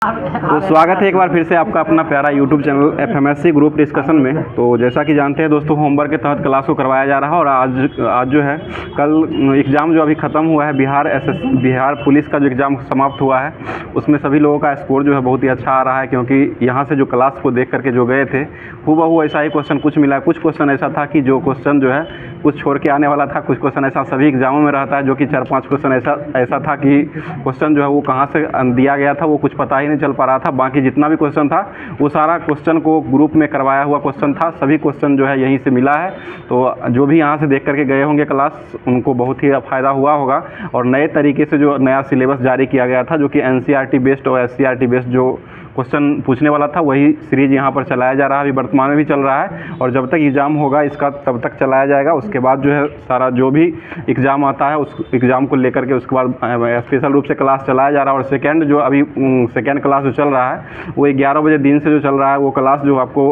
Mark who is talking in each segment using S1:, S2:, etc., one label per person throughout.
S1: तो स्वागत है एक बार फिर से आपका अपना प्यारा यूट्यूब चैनल एफएमएससी ग्रुप डिस्कशन में। तो जैसा कि जानते हैं दोस्तों, होमवर्क के तहत क्लास को करवाया जा रहा है और आज जो है कल एग्ज़ाम जो अभी ख़त्म हुआ है, बिहार पुलिस का जो एग्ज़ाम समाप्त हुआ है, उसमें सभी लोगों का स्कोर जो है बहुत ही अच्छा आ रहा है। क्योंकि यहाँ से जो क्लास को देख करके जो गए थे, हूबहू ऐसा ही क्वेश्चन कुछ मिला। कुछ क्वेश्चन ऐसा था कि जो क्वेश्चन जो है कुछ छोड़ के आने वाला था। कुछ क्वेश्चन ऐसा सभी एग्ज़ामों में रहता है, जो कि 4-5 क्वेश्चन ऐसा था कि क्वेश्चन जो है वो कहाँ से दिया गया था वो कुछ पता ही नहीं चल पा रहा था। बाकी जितना भी क्वेश्चन था वो सारा क्वेश्चन को ग्रुप में करवाया हुआ क्वेश्चन था। सभी क्वेश्चन जो है यहीं से मिला है। तो जो भी यहाँ से देख करके गए होंगे क्लास, उनको बहुत ही फ़ायदा हुआ होगा। और नए तरीके से जो नया सिलेबस जारी किया गया था, जो कि एनसीईआरटी बेस्ड और एससीईआरटी बेस्ड जो क्वेश्चन पूछने वाला था, वही सीरीज़ यहाँ पर चलाया जा रहा है। अभी वर्तमान में भी चल रहा है और जब तक एग्ज़ाम होगा इसका तब तक चलाया जाएगा। उसके बाद जो है सारा जो भी एग्ज़ाम आता है उस एग्ज़ाम को लेकर के उसके बाद स्पेशल रूप से क्लास चलाया जा रहा है। और सेकेंड जो अभी सेकेंड क्लास जो चल रहा है वो 11 बजे दिन से जो चल रहा है, वो क्लास जो आपको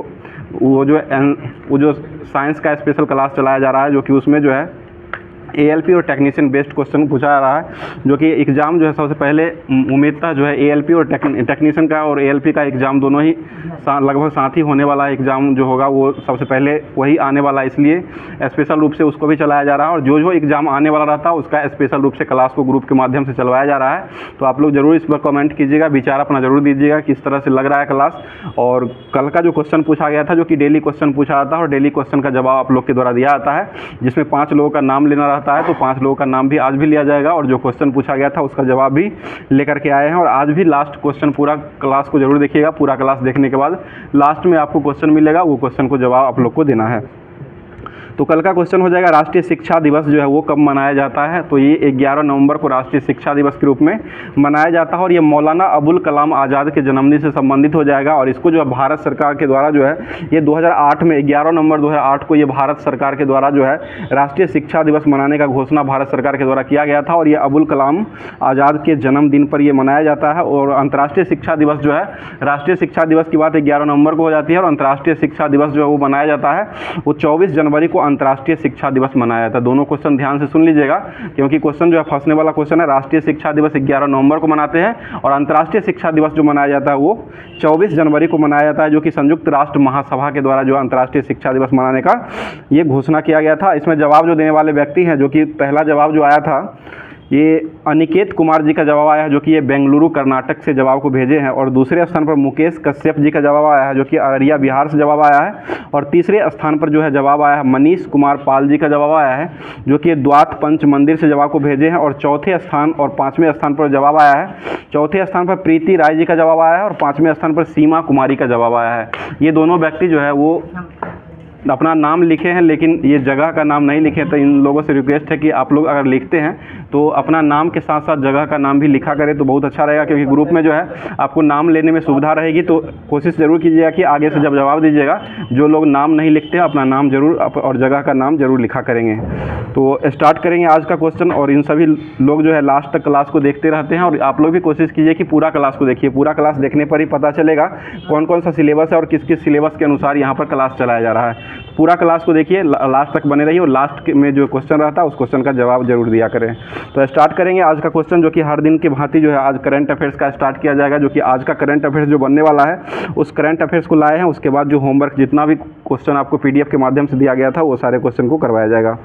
S1: वो जो साइंस का स्पेशल क्लास चलाया जा रहा है, जो कि उसमें जो है एएलपी और टेक्नीशियन बेस्ड क्वेश्चन पूछा जा रहा है। जो कि एग्ज़ाम जो है सबसे पहले उम्मीदतः जो है एएलपी और टेक्नीशियन का और एएलपी का एग्ज़ाम दोनों ही लगभग साथ ही होने वाला एग्ज़ाम जो होगा वो सबसे पहले वही आने वाला है, इसलिए स्पेशल रूप से उसको भी चलाया जा रहा है। और जो एग्ज़ाम आने वाला रहता है उसका स्पेशल रूप से क्लास को ग्रुप के माध्यम से चलवाया जा रहा है। तो आप लोग ज़रूर इस पर कमेंट कीजिएगा, विचार अपना ज़रूर दीजिएगा किस तरह से लग रहा है क्लास। और कल का जो क्वेश्चन पूछा गया था, जो कि डेली क्वेश्चन पूछा जाता है और डेली क्वेश्चन का जवाब आप लोग के द्वारा दिया जाता है, जिसमें 5 लोगों का नाम लेना रहता है। तो 5 लोगों का नाम भी आज भी लिया जाएगा और जो क्वेश्चन पूछा गया था उसका जवाब भी लेकर के आए हैं। और आज भी लास्ट क्वेश्चन पूरा क्लास को जरूर देखिएगा। पूरा क्लास देखने के बाद लास्ट में आपको क्वेश्चन मिलेगा, वो क्वेश्चन को जवाब आप लोग को देना है। तो कल का क्वेश्चन हो जाएगा राष्ट्रीय शिक्षा दिवस जो है वो कब मनाया जाता है। तो ये 11 नवंबर को राष्ट्रीय शिक्षा दिवस के रूप में मनाया जाता है और ये मौलाना अबुल कलाम आज़ाद के जन्मदिन से संबंधित हो जाएगा। और इसको जो है भारत सरकार के द्वारा जो है ये 2008 में 11 नवंबर 2008 को ये भारत सरकार के द्वारा जो है राष्ट्रीय शिक्षा दिवस मनाने का घोषणा भारत सरकार के द्वारा किया गया था। और ये अबुल कलाम आज़ाद के जन्मदिन पर ये मनाया जाता है। और अंतर्राष्ट्रीय शिक्षा दिवस जो है, राष्ट्रीय शिक्षा दिवस की बात 11 नवंबर को हो जाती है और अंतर्राष्ट्रीय शिक्षा दिवस जो है वो मनाया जाता है वो 24 जनवरी को अंतर्राष्ट्रीय शिक्षा दिवस मनाया था। दोनों क्वेश्चन ध्यान से सुन लीजिएगा, क्योंकि क्वेश्चन जो है फंसने वाला क्वेश्चन है। राष्ट्रीय शिक्षा दिवस 11 नवंबर को मनाते हैं और अंतर्राष्ट्रीय शिक्षा दिवस जो मनाया जाता है वो 24 जनवरी को मनाया जाता है, जो कि संयुक्त राष्ट्र महासभा के द्वारा जो अंतर्राष्ट्रीय शिक्षा दिवस मनाने का ये घोषणा किया गया था। इसमें जवाब जो देने वाले व्यक्ति हैं, जो कि पहला जवाब जो आया था ये अनिकेत कुमार जी का जवाब आया है, जो कि ये बेंगलुरु कर्नाटक से जवाब को भेजे हैं। और दूसरे स्थान पर मुकेश कश्यप जी का जवाब आया है, जो कि अररिया बिहार से जवाब आया है। और तीसरे स्थान पर जो है जवाब आया है मनीष कुमार पाल जी का जवाब आया है, जो कि द्वात पंच मंदिर से जवाब को भेजे हैं। और चौथे स्थान और 5वें स्थान पर जवाब आया है, चौथे स्थान पर प्रीति राय जी का जवाब आया है और 5वें स्थान पर सीमा कुमारी का जवाब आया है। ये दोनों व्यक्ति जो है वो अपना नाम लिखे हैं, लेकिन ये जगह का नाम नहीं लिखे। तो इन लोगों से रिक्वेस्ट है कि आप लोग अगर लिखते हैं तो अपना नाम के साथ साथ जगह का नाम भी लिखा करें तो बहुत अच्छा रहेगा, क्योंकि ग्रुप में जो है आपको नाम लेने में सुविधा रहेगी। तो कोशिश ज़रूर कीजिएगा कि आगे से जब जवाब दीजिएगा, जो लोग नाम नहीं लिखते हैं अपना नाम जरूर और जगह का नाम जरूर लिखा करेंगे। तो स्टार्ट करेंगे आज का क्वेश्चन। और इन सभी लोग जो है लास्ट तक क्लास को देखते रहते हैं और आप लोग भी कोशिश कीजिए कि पूरा क्लास को देखिए। पूरा क्लास देखने पर ही पता चलेगा कौन कौन सा सिलेबस है और किस किस सिलेबस के अनुसार यहाँ पर क्लास चलाया जा रहा है। पूरा क्लास को देखिए, लास्ट तक बने रहिए और लास्ट में जो क्वेश्चन रहता है उस क्वेश्चन का जवाब जरूर दिया करें। तो स्टार्ट करेंगे आज का क्वेश्चन, जो कि हर दिन की भांति जो है आज करंट अफेयर्स का स्टार्ट किया जाएगा। जो कि आज का करंट अफेयर्स जो बनने वाला है उस करंट अफेयर्स को लाए हैं। उसके बाद जो होमवर्क जितना भी क्वेश्चन आपको पीडीएफ के माध्यम से दिया गया था वो सारे क्वेश्चन को करवाया जाएगा।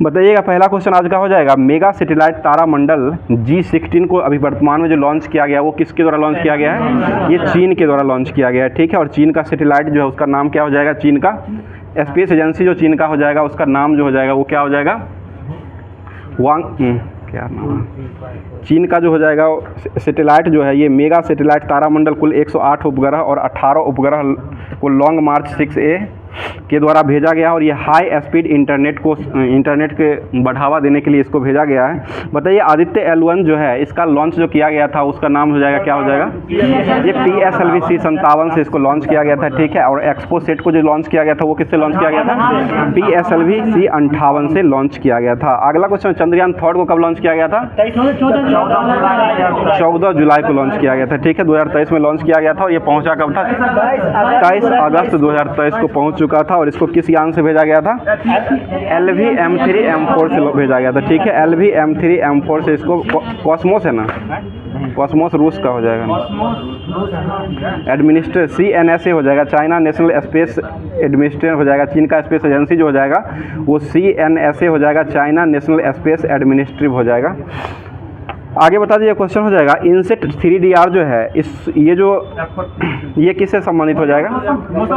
S1: बताइएगा, पहला क्वेश्चन आज का हो जाएगा, मेगा सैटेलाइट तारामंडल G16 को अभी वर्तमान में जो लॉन्च किया गया वो किसके द्वारा लॉन्च किया गया है? ये चीन के द्वारा लॉन्च किया गया है, ठीक है। और चीन का सैटेलाइट जो है उसका नाम क्या हो जाएगा? चीन का स्पेस एजेंसी जो चीन का हो जाएगा उसका नाम जो हो जाएगा वो क्या हो जाएगा? क्या नाम है चीन का जो हो जाएगा सैटेलाइट जो है, ये मेगा सैटेलाइट तारामंडल कुल 108 उपग्रह और 18 उपग्रह को लॉन्ग मार्च 6A के द्वारा भेजा गया। और ये हाई स्पीड इंटरनेट के बढ़ावा देने के लिए इसको भेजा गया है। बताइए, आदित्य L1 जो है इसका लॉन्च जो किया गया था उसका नाम हो जाएगा, क्या हो जाएगा? ये PSLV C57 से इसको लॉन्च किया गया था, ठीक है। और एक्सपोसेट को जो लॉन्च किया गया था वो किससे लॉन्च किया गया था? PSLV C58 से लॉन्च किया गया था। अगला क्वेश्चन, चंद्रयान 3 को कब लॉन्च किया गया था? 14 जुलाई को लॉन्च किया गया था, ठीक है। 2023 में लॉन्च किया गया था और ये पहुंचा कब था? 23 अगस्त 2023 को पहुंच चुका था। और इसको किस यान से भेजा गया था? LV M3 M4 से भेजा गया था, ठीक है। LV M3 M4 से इसको कॉस्मोस है ना, कॉस्मोस रूस का हो जाएगा। एडमिनिस्ट्रेटर CNSA हो जाएगा, चाइना नेशनल स्पेस एडमिनिस्ट्रेटर हो जाएगा। चीन का स्पेस एजेंसी जो हो जाएगा वो CNSA हो जाएगा, चाइना नेशनल स्पेस एडमिनिस्ट्रेटिव हो जाएगा। आगे बता दीजिए, क्वेश्चन हो जाएगा इनसेट 3DR जो है ये किससे संबंधित हो जाएगा?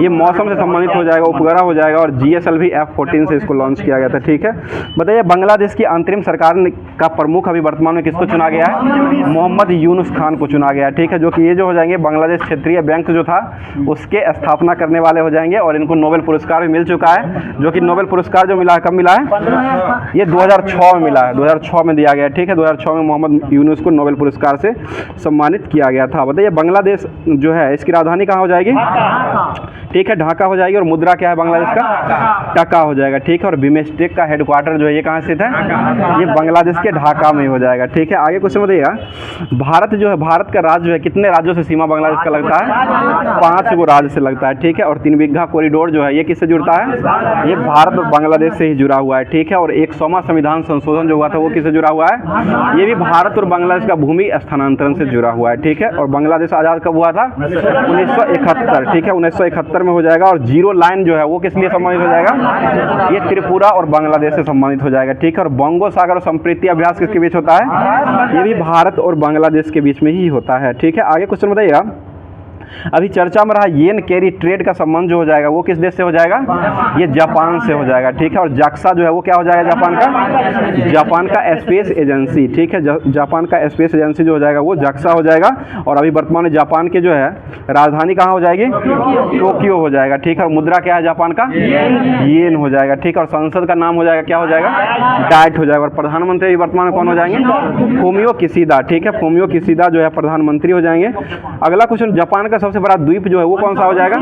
S1: ये मौसम से संबंधित हो जाएगा, उपग्रह हो जाएगा, और GSLV F-14 से इसको लॉन्च किया गया था। ठीक है, बताइए बांग्लादेश की अंतरिम सरकार का प्रमुख अभी वर्तमान में किसको चुना गया है? मोहम्मद यूनुस खान को चुना गया है। ठीक है, जो कि ये जो हो जाएंगे बांग्लादेश क्षेत्रीय बैंक जो था उसके स्थापना करने वाले हो जाएंगे, और इनको नोबेल पुरस्कार भी मिल चुका है, जो कि नोबेल पुरस्कार जो मिला है कब मिला है? ये 2006 में मिला है, 2006 में दिया गया। ठीक है, 2006 में मोहम्मद यूनुस को नोबेल पुरस्कार से सम्मानित किया गया था। बताइए बांग्लादेश जो है इसकी राजधानी कहाँ हो जाएगी? ठीक है, ढाका हो जाएगी। और मुद्रा क्या है बांग्लादेश का? टका हो जाएगा। ठीक है, और बिमस्टेक का हेडक्वार्टर जो है ये कहाँ स्थित है? ये बांग्लादेश के ढाका में हो जाएगा। ठीक है, आगे क्वेश्चन बताइएगा, भारत जो है, भारत का राज्य जो है कितने राज्यों से सीमा बांग्लादेश का लगता है? 5 गो राज्य से लगता है। ठीक है, और 3 बीघा कॉरिडोर जो है ये किससे जुड़ता है? ये भारत और बांग्लादेश से ही जुड़ा हुआ है। ठीक है, और 100वां संविधान संशोधन जो हुआ था वो किससे जुड़ा हुआ है? ये भी भारत और बांग्लादेश का भूमि स्थानांतरण से जुड़ा हुआ है। ठीक है, और बांग्लादेश आज़ाद कब हुआ था? 1971। ठीक है, 1971 में हो जाएगा। और जीरो लाइन जो है वो किस लिए संबंधित हो जाएगा? ये त्रिपुरा और बांग्लादेश से संबंधित हो जाएगा। ठीक है, और बंगो सागर और संप्रीति अभ्यास किसके बीच होता है? ये भी भारत और बांग्लादेश के बीच में ही होता है। ठीक है, आगे क्वेश्चन बताइएगा, अभी चर्चा में रहा येन कैरी ट्रेड का संबंध जो हो जाएगा वो किस देश से हो जाएगा? ये जापान से हो जाएगा। ठीक है, और जाक्सा जो है वो क्या हो जाएगा? जापान का? जापान का स्पेस एजेंसी। ठीक है, जापान का स्पेस एजेंसी जो हो जाएगा वो जाक्सा हो जाएगा। और अभी वर्तमान में जापान के जो है राजधानी कहाँ हो जाएगी? टोक्यो हो जाएगा। ठीक है, और मुद्रा क्या है जापान का? येन हो जाएगा। ठीक है, और संसद का नाम हो जाएगा क्या हो जाएगा? डाइट हो जाएगा। और प्रधानमंत्री वर्तमान में कौन हो जाएंगे? Fumio Kishida. ठीक है, फूमियो किशिदा जो है प्रधानमंत्री हो जाएंगे। अगला क्वेश्चन, जापान का सबसे बड़ा द्वीप जो है वो कौन सा हो जाएगा?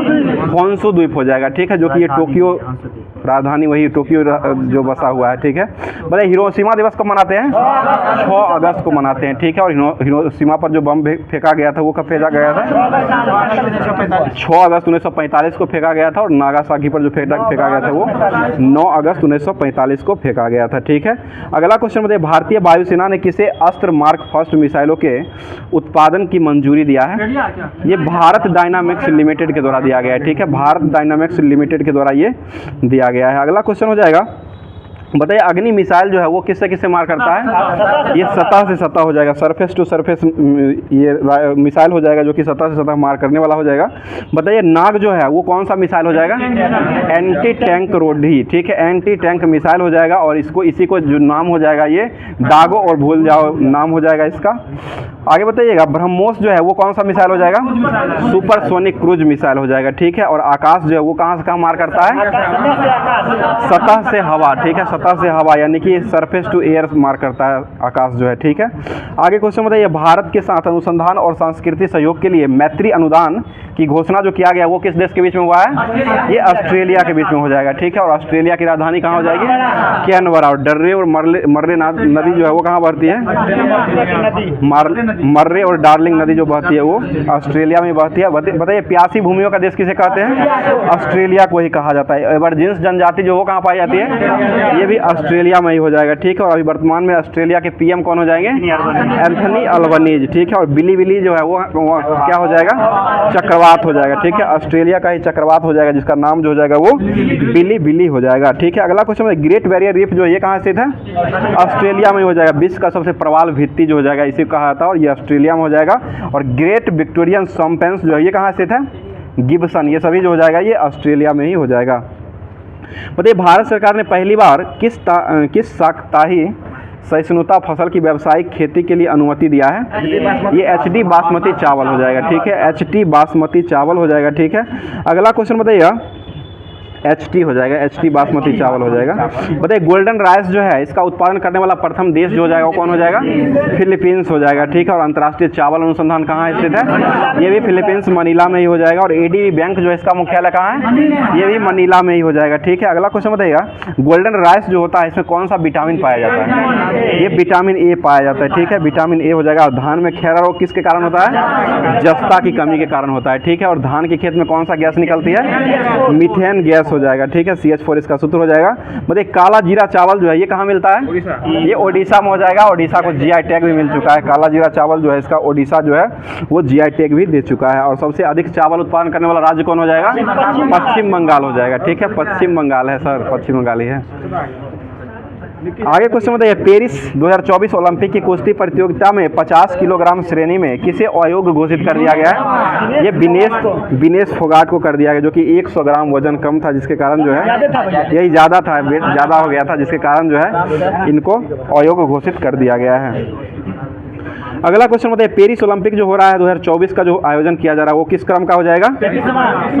S1: होन्शु द्वीप हो जाएगा। ठीक है, जो कि ये टोक्यो राजधानी वही टोक्यो जो बसा हुआ है। ठीक है, बोले हिरोशिमा दिवस कब मनाते हैं? 6 अगस्त को मनाते हैं। ठीक है, और हिरोशिमा पर जो बम फेंका गया था वो कब फेंका गया था? 6 अगस्त 1945 को फेंका गया था। और नागासाकी पर जो फेंका गया था वो 9 अगस्त 1945 को फेंका गया था। ठीक है, अगला क्वेश्चन बताइए, भारतीय वायुसेना ने किसे अस्त्र मार्क फर्स्ट मिसाइलों के उत्पादन की मंजूरी दिया है? ये भारत डायनामिक्स लिमिटेड के द्वारा दिया गया है। ठीक है, भारत डायनामिक्स लिमिटेड के द्वारा ये दिया गया है। अगला क्वेश्चन हो जाएगा, बताइए अग्नि मिसाइल जो है वो किससे किससे मार करता है? ये सतह से सतह हो जाएगा, सरफेस टू सरफेस ये मिसाइल हो जाएगा, जो कि सतह से सतह मार करने वाला हो जाएगा। बताइए नाग जो है वो कौन सा मिसाइल हो जाएगा? एंटी टैंक रोधी। ठीक है, एंटी टैंक मिसाइल हो जाएगा। और इसको इसी को जो नाम हो जाएगा ये दागो और भूल जाओ नाम हो जाएगा इसका। आगे बताइएगा, ब्रह्मोस जो है वो कौन सा मिसाइल हो जाएगा? सुपरसोनिक क्रूज मिसाइल हो जाएगा। ठीक है, और आकाश जो है वो कहाँ से कहाँ मार करता है? सतह से हवा। ठीक है, सतह से हवा, यानी कि सरफेस टू एयर मार करता है आकाश जो है। ठीक है, आगे क्वेश्चन बताइए, भारत के साथ अनुसंधान और सांस्कृतिक सहयोग के लिए मैत्री अनुदान की घोषणा जो किया गया वो किस देश के बीच में हुआ है? ये ऑस्ट्रेलिया के बीच में हो जाएगा। ठीक है, और ऑस्ट्रेलिया की राजधानी कहाँ हो जाएगी? कैनबरा। और डर्रे और मर्रे नदी जो है वो कहाँ बहती है? मर्रे और डार्लिंग नदी जो बहती है वो ऑस्ट्रेलिया में बहती है। बताइए प्यासी भूमियों का देश किसे कहते हैं? ऑस्ट्रेलिया को ही कहा जाता है। एबरजीन्स जनजाति जो वो कहाँ पाई जाती है? ये भी ऑस्ट्रेलिया में ही हो जाएगा। ठीक है, और अभी वर्तमान में ऑस्ट्रेलिया के PM कौन हो जाएंगे? Anthony Albanese. ठीक है, और बिली जो है वो क्या हो जाएगा? चक्रवात हो जाएगा। ठीक है, ऑस्ट्रेलिया का ही चक्रवात हो जाएगा, जिसका नाम जो हो जाएगा वो बिली हो जाएगा। ठीक है, अगला क्वेश्चन, ग्रेट बैरियर रीफ जो है ये कहाँ स्थित है? ऑस्ट्रेलिया में हो जाएगा। विश्व का सबसे प्रवाल भित्ति जो हो जाएगा इसी को कहा था, और ये ऑस्ट्रेलिया में हो जाएगा। और ग्रेट विक्टोरियन स्वैम्प्स जो है ये कहाँ स्थित है? गिब्सन। ये सभी जो हो जाएगा ये ऑस्ट्रेलिया में ही हो जाएगा। बताइए भारत सरकार ने पहली बार किस साप्ताही सहिष्णुता फसल की व्यावसायिक खेती के लिए अनुमति दिया है? ये HD बासमती चावल हो जाएगा। ठीक है, HD बासमती चावल हो जाएगा। ठीक है, अगला क्वेश्चन बताइएगा, HT हो जाएगा, HT बासमती चावल हो जाएगा। बताइए गोल्डन राइस जो है इसका उत्पादन करने वाला प्रथम देश जो हो जाएगा वो कौन हो जाएगा? फिलीपींस हो जाएगा। ठीक है, और अंतर्राष्ट्रीय चावल अनुसंधान कहाँ स्थित है? ये भी फिलीपींस मनीला में ही हो जाएगा। और ADB बैंक जो है इसका मुख्यालय कहाँ है? ये भी मनीला में ही हो जाएगा। ठीक है, अगला क्वेश्चन बताइएगा, गोल्डन राइस जो होता है इसमें कौन सा विटामिन पाया जाता है? ये विटामिन A पाया जाता है। ठीक है, विटामिन A हो जाएगा। और धान में खैरा रोग किसके कारण होता है? जस्ता की कमी के कारण होता है। ठीक है, और धान के खेत में कौन सा गैस निकलती है? मीथेन गैस हो जाएगा, ठीक है। CH4 इसका सूत्र हो जाएगा। मतलब काला जीरा चावल जो है ये कहाँ मिलता है? ये ओडिशा में हो जाएगा। ओडिशा को GI टैग भी मिल चुका है। काला जीरा चावल जो है इसका ओडिशा जो है वो GI टैग भी दे चुका है। और सबसे अधिक चावल उत्पादन करने वाला राज्य कौन हो जाएगा? पश्चिम बंगाल हो जाएगा, ठीक है। पश्चिम बंगाल है सर, पश्चिम बंगाल ही है। आगे क्वेश्चन बताइए, पेरिस 2024 ओलंपिक की कुश्ती प्रतियोगिता में 50 किलोग्राम श्रेणी में किसे अयोग्य घोषित कर दिया गया है? ये विनेश फोगाट को कर दिया गया, जो कि 100 ग्राम वजन कम था, जिसके कारण जो है यही ज़्यादा था, वेट ज़्यादा हो गया था, जिसके कारण जो है इनको अयोग्य घोषित कर दिया गया है। अगला क्वेश्चन बताइए, पेरिस ओलंपिक जो हो रहा है 2024 का जो आयोजन किया जा रहा है वो किस क्रम का हो जाएगा?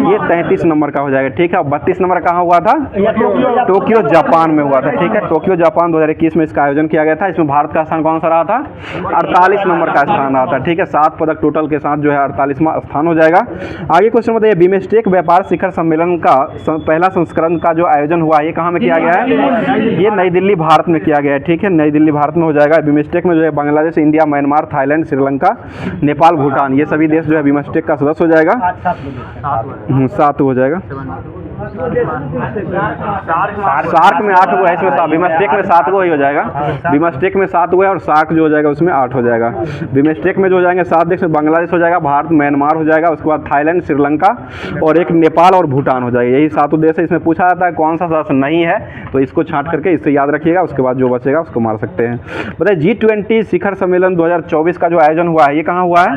S1: ये 33 नंबर का हो जाएगा, ठीक है। 32 नंबर कहाँ हुआ था? टोक्यो जापान में हुआ था, ठीक है। टोक्यो जापान 2021 में इसका आयोजन किया गया था। इसमें भारत का स्थान कौन सा रहा था? 48 नंबर का स्थान रहा था, ठीक है। 7 पदक टोटल के साथ जो है 48वां स्थान हो जाएगा। आगे क्वेश्चन बताइए, बिमस्टेक व्यापार शिखर सम्मेलन का पहला संस्करण का जो आयोजन हुआ ये कहाँ में किया गया है? ये नई दिल्ली भारत में किया गया है, ठीक है। नई दिल्ली भारत में हो जाएगा। बिमस्टेक में जो है Bangladesh, India, Myanmar, Thailand, Sri Lanka, Nepal, Bhutan ये सभी देश जो है बिमस्टेक का सदस्य हो जाएगा। 7 हो जाएगा। सार्क में 8 हुआ है, इसमें बिमस्टेक में 7 ही हो जाएगा। बिमस्टेक में 7 हुआ है और सार्क जो हो जाएगा उसमें 8 हो जाएगा। बिमस्टेक में जो हो जाएंगे 7 देश में बांग्लादेश हो जाएगा, भारत, म्यांमार हो जाएगा, उसके बाद थाईलैंड, श्रीलंका और एक नेपाल और भूटान हो जाएगा। यही 7 देश है। इसमें पूछा जाता है कौन सा सदस्य नहीं है, तो इसको छांट करके इससे याद रखिएगा, उसके बाद जो बचेगा उसको मार सकते हैं। बताइए, G20 शिखर सम्मेलन 2024 का जो आयोजन हुआ है ये कहाँ हुआ है?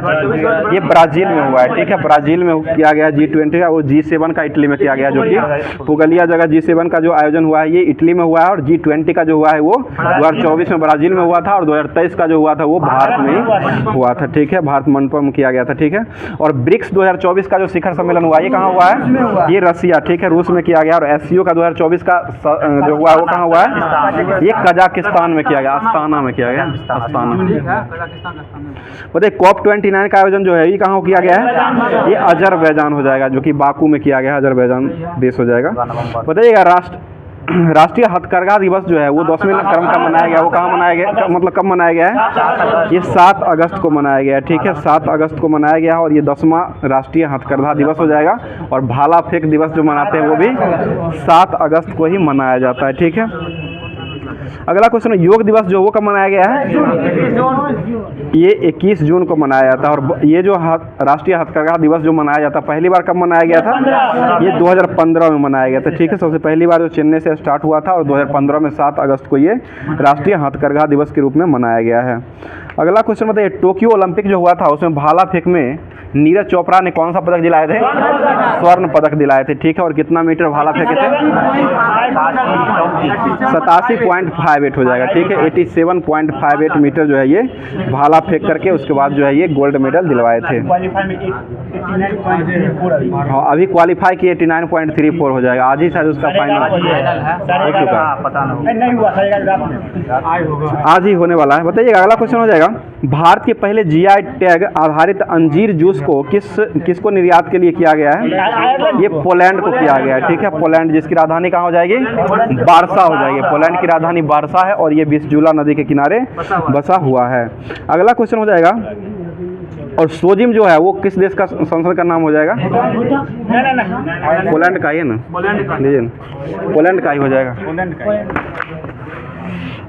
S1: ये ब्राजील में हुआ है, ठीक है। ब्राजील में किया गया G20 का, वो G7 का इटली में किया गया, जो कि पुगलिया जगह G7 का जो आयोजन हुआ है ये इटली में हुआ है। और G20 का जो हुआ है वो 2024 में ब्राजील में हुआ था और 2023 का जो हुआ था वो भारत में हुआ था, ठीक है। भारत मंडप में किया गया था, ठीक है। और ब्रिक्स 2024 का जो शिखर सम्मेलन हुआ ये कहाँ हुआ है? ये रसिया, ठीक है, रूस में किया गया। और SCO का 2024 का जो हुआ है वो कहाँ हुआ है? ये कजाकिस्तान में किया गया, अस्ताना में किया गया, अस्ताना। बताइए, COP29 का आयोजन जो है ये कहाँ किया गया है? ये अजरबैजान हो जाएगा, जो कि बाकू में किया गया है, अजरबैजान देश हो जाएगा। बताइएगा, राष्ट्रीय हथकरघा दिवस जो है वो 10वें क्रम का मनाया गया, वो कहाँ मनाया गया, मतलब कब मनाया गया है? ये 7 अगस्त को मनाया गया है, ठीक है। 7 अगस्त को मनाया गया और ये 10वां राष्ट्रीय हथकरघा दिवस हो जाएगा। और भाला फेंक दिवस जो मनाते हैं वो भी 7 अगस्त को ही मनाया जाता है, ठीक है। अगला क्वेश्चन, योग दिवस जो वो कब मनाया गया है? ये 21 जून को मनाया जाता है। और ये जो राष्ट्रीय हथकरघा दिवस जो मनाया जाता है पहली बार कब मनाया गया था? ये 2015 में मनाया गया था, ठीक है। सबसे पहली बार जो चेन्नई से स्टार्ट हुआ था और 2015 में 7 अगस्त को ये राष्ट्रीय हथकरघा दिवस के रूप में मनाया गया है। अगला क्वेश्चन बताइए, टोक्यो ओलंपिक जो हुआ था उसमें भाला फेंक में नीरज चोपड़ा ने कौन सा पदक दिलाए थे? स्वर्ण पदक दिलाए थे, ठीक है। और कितना मीटर भाला फेंके थे? 87.58 हो जाएगा, ठीक है। 87.58 मीटर जो है ये भाला फेंक करके उसके बाद जो है ये गोल्ड मेडल दिलवाए थे। हाँ, अभी क्वालिफाई किए 89.34 हो जाएगा। आज ही शायद उसका फाइनल हो चुका है, आज ही होने वाला है। बताइएगा, अगला क्वेश्चन हो जाएगा, भारत के पहले GI टैग आधारित अंजीर जूस को किसको निर्यात के लिए किया गया है? ये पोलैंड को किया गया है, ठीक है। पोलैंड, जिसकी राजधानी कहाँ हो जाएगी? वारसा हो जाएगी। पोलैंड की राजधानी वारसा है और ये विस्जुला नदी के किनारे बसा हुआ है। अगला क्वेश्चन हो जाएगा, और सोजिम जो है वो किस देश का संसद का नाम हो जाएगा? पोलैंड का ही है ना, पोलैंड का ही हो जाएगा।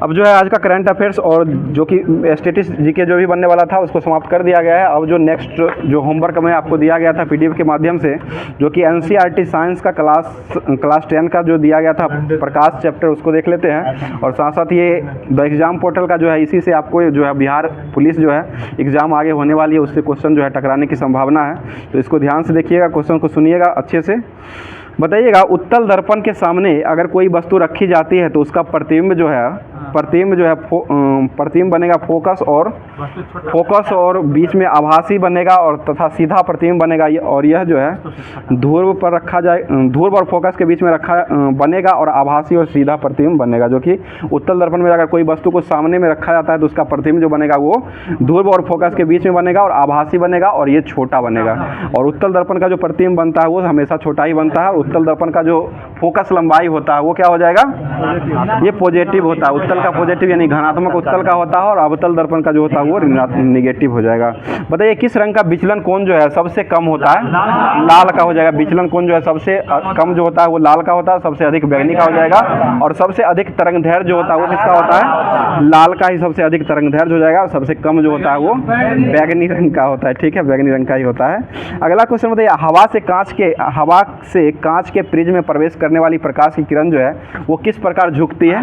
S1: अब जो है आज का करंट अफेयर्स और जो कि स्टेटिस जीके जो भी बनने वाला था उसको समाप्त कर दिया गया है। अब जो नेक्स्ट जो होमवर्क में आपको दिया गया था PDF के माध्यम से, जो कि NCERT साइंस का क्लास 10 का जो दिया गया था प्रकाश चैप्टर, उसको देख लेते हैं। और साथ साथ ये द एग्ज़ाम पोर्टल का जो है इसी से आपको जो है बिहार पुलिस जो है एग्ज़ाम आगे होने वाली है, उससे क्वेश्चन जो है टकराने की संभावना है। तो इसको ध्यान से देखिएगा, क्वेश्चन को सुनिएगा अच्छे से। बताइएगा, उत्तल दर्पण के सामने अगर कोई वस्तु रखी जाती है तो उसका प्रतिबिंब जो है प्रतिबिंब बनेगा फोकस और बीच में आभासी बनेगा और तथा सीधा प्रतिबिंब बनेगा। और यह जो है ध्रुव पर रखा जाए, ध्रुव और फोकस के बीच में रखा बनेगा और आभासी और सीधा प्रतिबिंब बनेगा। जो कि उत्तल दर्पण में अगर कोई वस्तु को सामने में रखा जाता है तो उसका प्रतिबिंब जो बनेगा वो ध्रुव और फोकस के बीच में बनेगा और आभासी बनेगा और ये छोटा बनेगा। और उत्तल दर्पण का जो प्रतिबिंब बनता है वो हमेशा छोटा ही बनता है। उत्तल दर्पण का जो फोकस लंबाई होता है वो क्या हो जाएगा? ये पॉजिटिव होता है। उत्तल का पॉजिटिव यानी धनात्मक उत्तल का होता है और अवतल दर्पण का जो होता है वो निगेटिव हो जाएगा। बताइए किस रंग का विचलन कोण जो है सबसे कम होता है? लाल का हो जाएगा। विचलन कोण जो है सबसे कम जो होता है वो लाल का होता है, सबसे अधिक बैंगनी का हो जाएगा। और सबसे अधिक तरंगदैर्घ्य जो होता है वो किसका होता है? लाल का ही सबसे अधिक तरंगदैर्घ्य हो जाएगा। और सबसे कम जो होता है वो बैंगनी रंग का होता है। ठीक है, बैंगनी रंग का ही होता है। अगला क्वेश्चन बताइए, हवा से कांच के प्रिज्म में प्रवेश करने वाली प्रकाश की किरण जो है वो किस प्रकार झुकती है?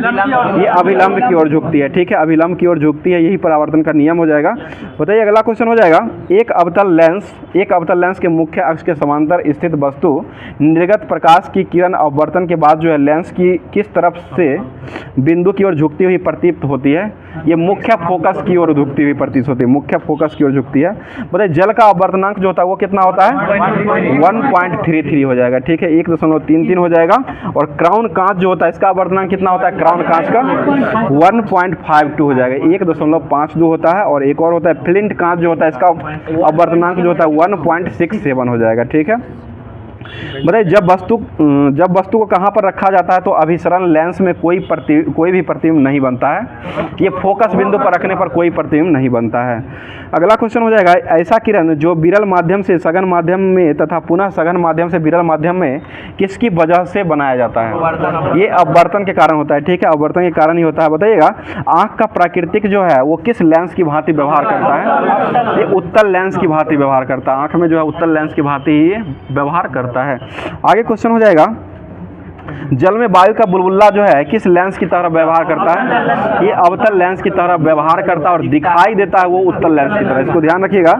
S1: ये अभिलंब की ओर झुकती है। ठीक है, अभिलंब की ओर झुकती है, यही परावर्तन का नियम हो जाएगा। बताइए अगला क्वेश्चन हो जाएगा, एक अवतल लेंस के मुख्य अक्ष के समांतर स्थित वस्तु निर्गत प्रकाश की किरण अपवर्तन के बाद जो है लेंस की किस तरफ से बिंदु की ओर झुकती हुई प्रतीत होती है? ये मुख्य फोकस की ओर झुकती हुई प्रतीत होती है, मुख्य फोकस की ओर झुकती है। बताइए जल का अपवर्तनांक जो होता है वो कितना होता है? 1.33 हो जाएगा। ठीक है, 1.33 हो जाएगा। और क्राउन कांच जो होता है इसका अपवर्तनांक कितना होता है? क्राउन कांच का 1.52 हो जाएगा, 1.52 होता है। और एक और होता है फ्लिंट कांच जो होता है इसका अपवर्तनांक जो होता है 1.67 हो जाएगा। ठीक है, बताइए जब वस्तु को कहाँ पर रखा जाता है तो अभिसरण लेंस में कोई भी प्रतिबिंब नहीं बनता है। ये फोकस बिंदु पर रखने पर कोई प्रतिबिंब नहीं बनता है। अगला क्वेश्चन हो जाएगा, ऐसा किरण जो विरल माध्यम से सघन माध्यम में तथा पुनः सघन माध्यम से विरल माध्यम में किसकी वजह से बनाया जाता है? ये अपवर्तन के कारण होता है। ठीक है, अपवर्तन के कारण ही होता है। बताइएगा आँख का प्राकृतिक जो है वो किस लेंस की भांति व्यवहार करता है? ये उत्तल लेंस की भांति व्यवहार करता है। आँख में जो है उत्तल लेंस की भांति ही व्यवहार करता है। आगे क्वेश्चन हो जाएगा, जल में वायु का बुलबुला जो है किस लेंस की तरह व्यवहार करता है? ये अवतल लेंस की तरह व्यवहार करता है और दिखाई देता है वो उत्तल लेंस की तरह। इसको ध्यान रखिएगा,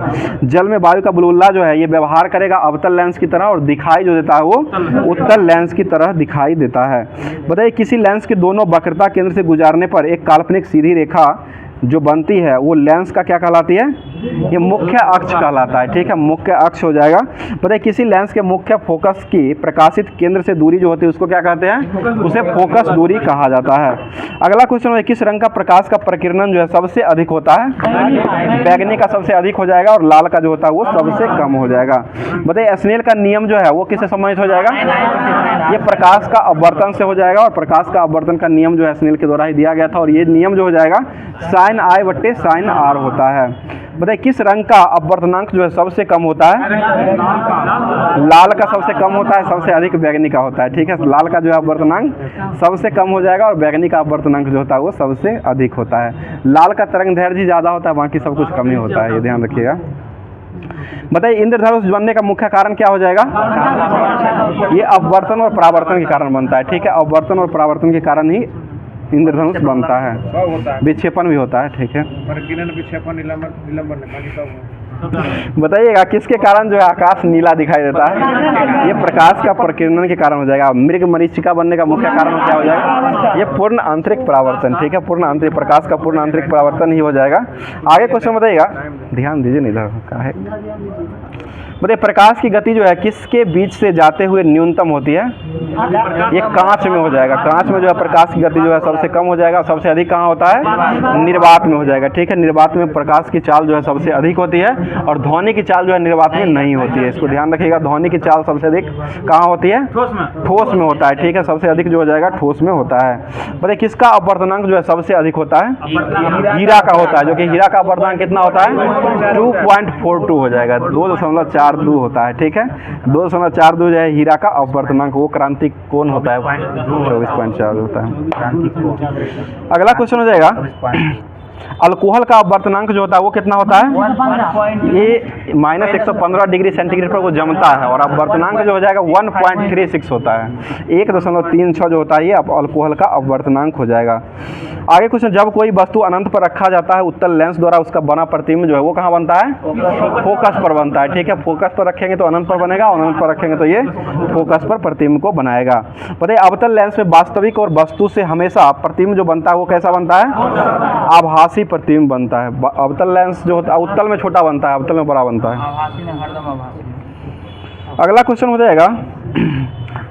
S1: जल में वायु का बुलबुला जो है ये व्यवहार करेगा अवतल लेंस की तरह और दिखाई जो देता है वो उत्तल लेंस की तरह दिखाई देता है। बताइए किसी लेंस के दोनों वक्रता केंद्र से गुजारने पर एक काल्पनिक सीधी रेखा जो बनती है वो लेंस का क्या कहलाती है? ये मुख्य अक्ष कहलाता है। ठीक है, मुख्य अक्ष हो जाएगा। पता है किसी लेंस के मुख्य फोकस की प्रकाशित केंद्र से दूरी जो होती है उसको क्या कहते हैं? उसे फोकस दूरी कहा जाता है। अगला क्वेश्चन है, किस रंग का प्रकाश का प्रकीर्णन जो है सबसे अधिक होता है? बैंगनी का सबसे अधिक हो जाएगा और लाल का जो होता है वो सबसे कम हो जाएगा। बताइए स्नेल का नियम जो है वो किससे संबंधित हो जाएगा? ये प्रकाश का अपवर्तन से हो जाएगा। और प्रकाश का अपवर्तन का नियम जो है स्नेल के द्वारा ही दिया गया था। और ये नियम जो हो जाएगा sin I बटे sin R होता है। बताइए किस रंग का अपवर्तनांक जो है सबसे कम होता है? लाल का सबसे कम होता है, सबसे अधिक बैंगनी का होता है। ठीक है, लाल का जो है अपवर्तनांक सबसे कम हो जाएगा और बैंगनी का अपवर्तनांक जो होता है वो सबसे अधिक होता है। लाल का तरंगदैर्घ्य ज़्यादा होता है, बाकी सब कुछ कम ही होता है, ये ध्यान रखिएगा। बताइए इंद्रधनुष बनने का मुख्य कारण क्या हो जाएगा? ये अपवर्तन और परावर्तन के कारण बनता है। ठीक है, अपवर्तन और परावर्तन के कारण ही इंद्रधनुष बनता है। विक्षेपण भी होता है। ठीक है, बताइएगा किसके कारण जो है आकाश नीला दिखाई देता है? ये प्रकाश का प्रकीर्णन के कारण हो जाएगा। मृग मरीचिका बनने का मुख्य कारण क्या हो जाएगा? ये पूर्ण आंतरिक परावर्तन। ठीक है, पूर्ण आंतरिक प्रकाश का पूर्ण आंतरिक परावर्तन ही हो जाएगा। आगे क्वेश्चन बताइएगा, ध्यान दीजिए, इधर का है। बताइए प्रकाश की गति जो है किसके बीच से जाते हुए न्यूनतम होती है? ये कांच में हो जाएगा। कांच में जो है प्रकाश की गति जो है सबसे कम हो जाएगा। सबसे अधिक कहाँ होता है? निर्वात में हो जाएगा। ठीक है, निर्वात में प्रकाश की चाल जो है सबसे अधिक होती है और ध्वनि की चाल जो है निर्वात में नहीं होती है। इसको ध्यान रखिएगा, ध्वनि की चाल सबसे अधिक कहाँ होती है? ठोस में होता है। ठीक है, सबसे अधिक जो हो जाएगा ठोस में होता है। बताइए किसका अपवर्तनांक जो है सबसे अधिक होता है? हीरा का होता है, जो कि हीरा का अपवर्तनांक कितना होता है? 2.42 हो जाएगा, 2.42 होता है। ठीक है, 2.42 जो है हीरा का अपवर्तनांक, वो क्रांतिक कोण होता है 24.4 होता है। अगला क्वेश्चन हो जाएगा, अल्कोहल का अपवर्तनांक जो होता है वो कितना होता है? ये -115 डिग्री सेंटीग्रेड पर वो जमता है और अपवर्तनांक जो हो जाएगा 1.36 होता है। 1.36 जो होता है ये अल्कोहल का अपवर्तनांक हो जाएगा। आगे क्वेश्चन, जब कोई वस्तु अनंत पर रखा जाता है उत्तल लेंस द्वारा उसका बना प्रतिबिंब जो है वो कहाँ बनता है? फोकस पर बनता है। ठीक है, फोकस पर रखेंगे तो अनंत पर बनेगा और अनंत पर रखेंगे तो ये फोकस पर प्रतिबिंब को बनाएगा। बताइए अवतल लेंस में वास्तविक और वस्तु से हमेशा प्रतिबिंब जो बनता है वो कैसा बनता है? आभासी प्रतिबिंब बनता है। अवतल लेंस जो होता है उत्तल में छोटा बनता है, अवतल में बड़ा बनता है। अगला क्वेश्चन हो जाएगा,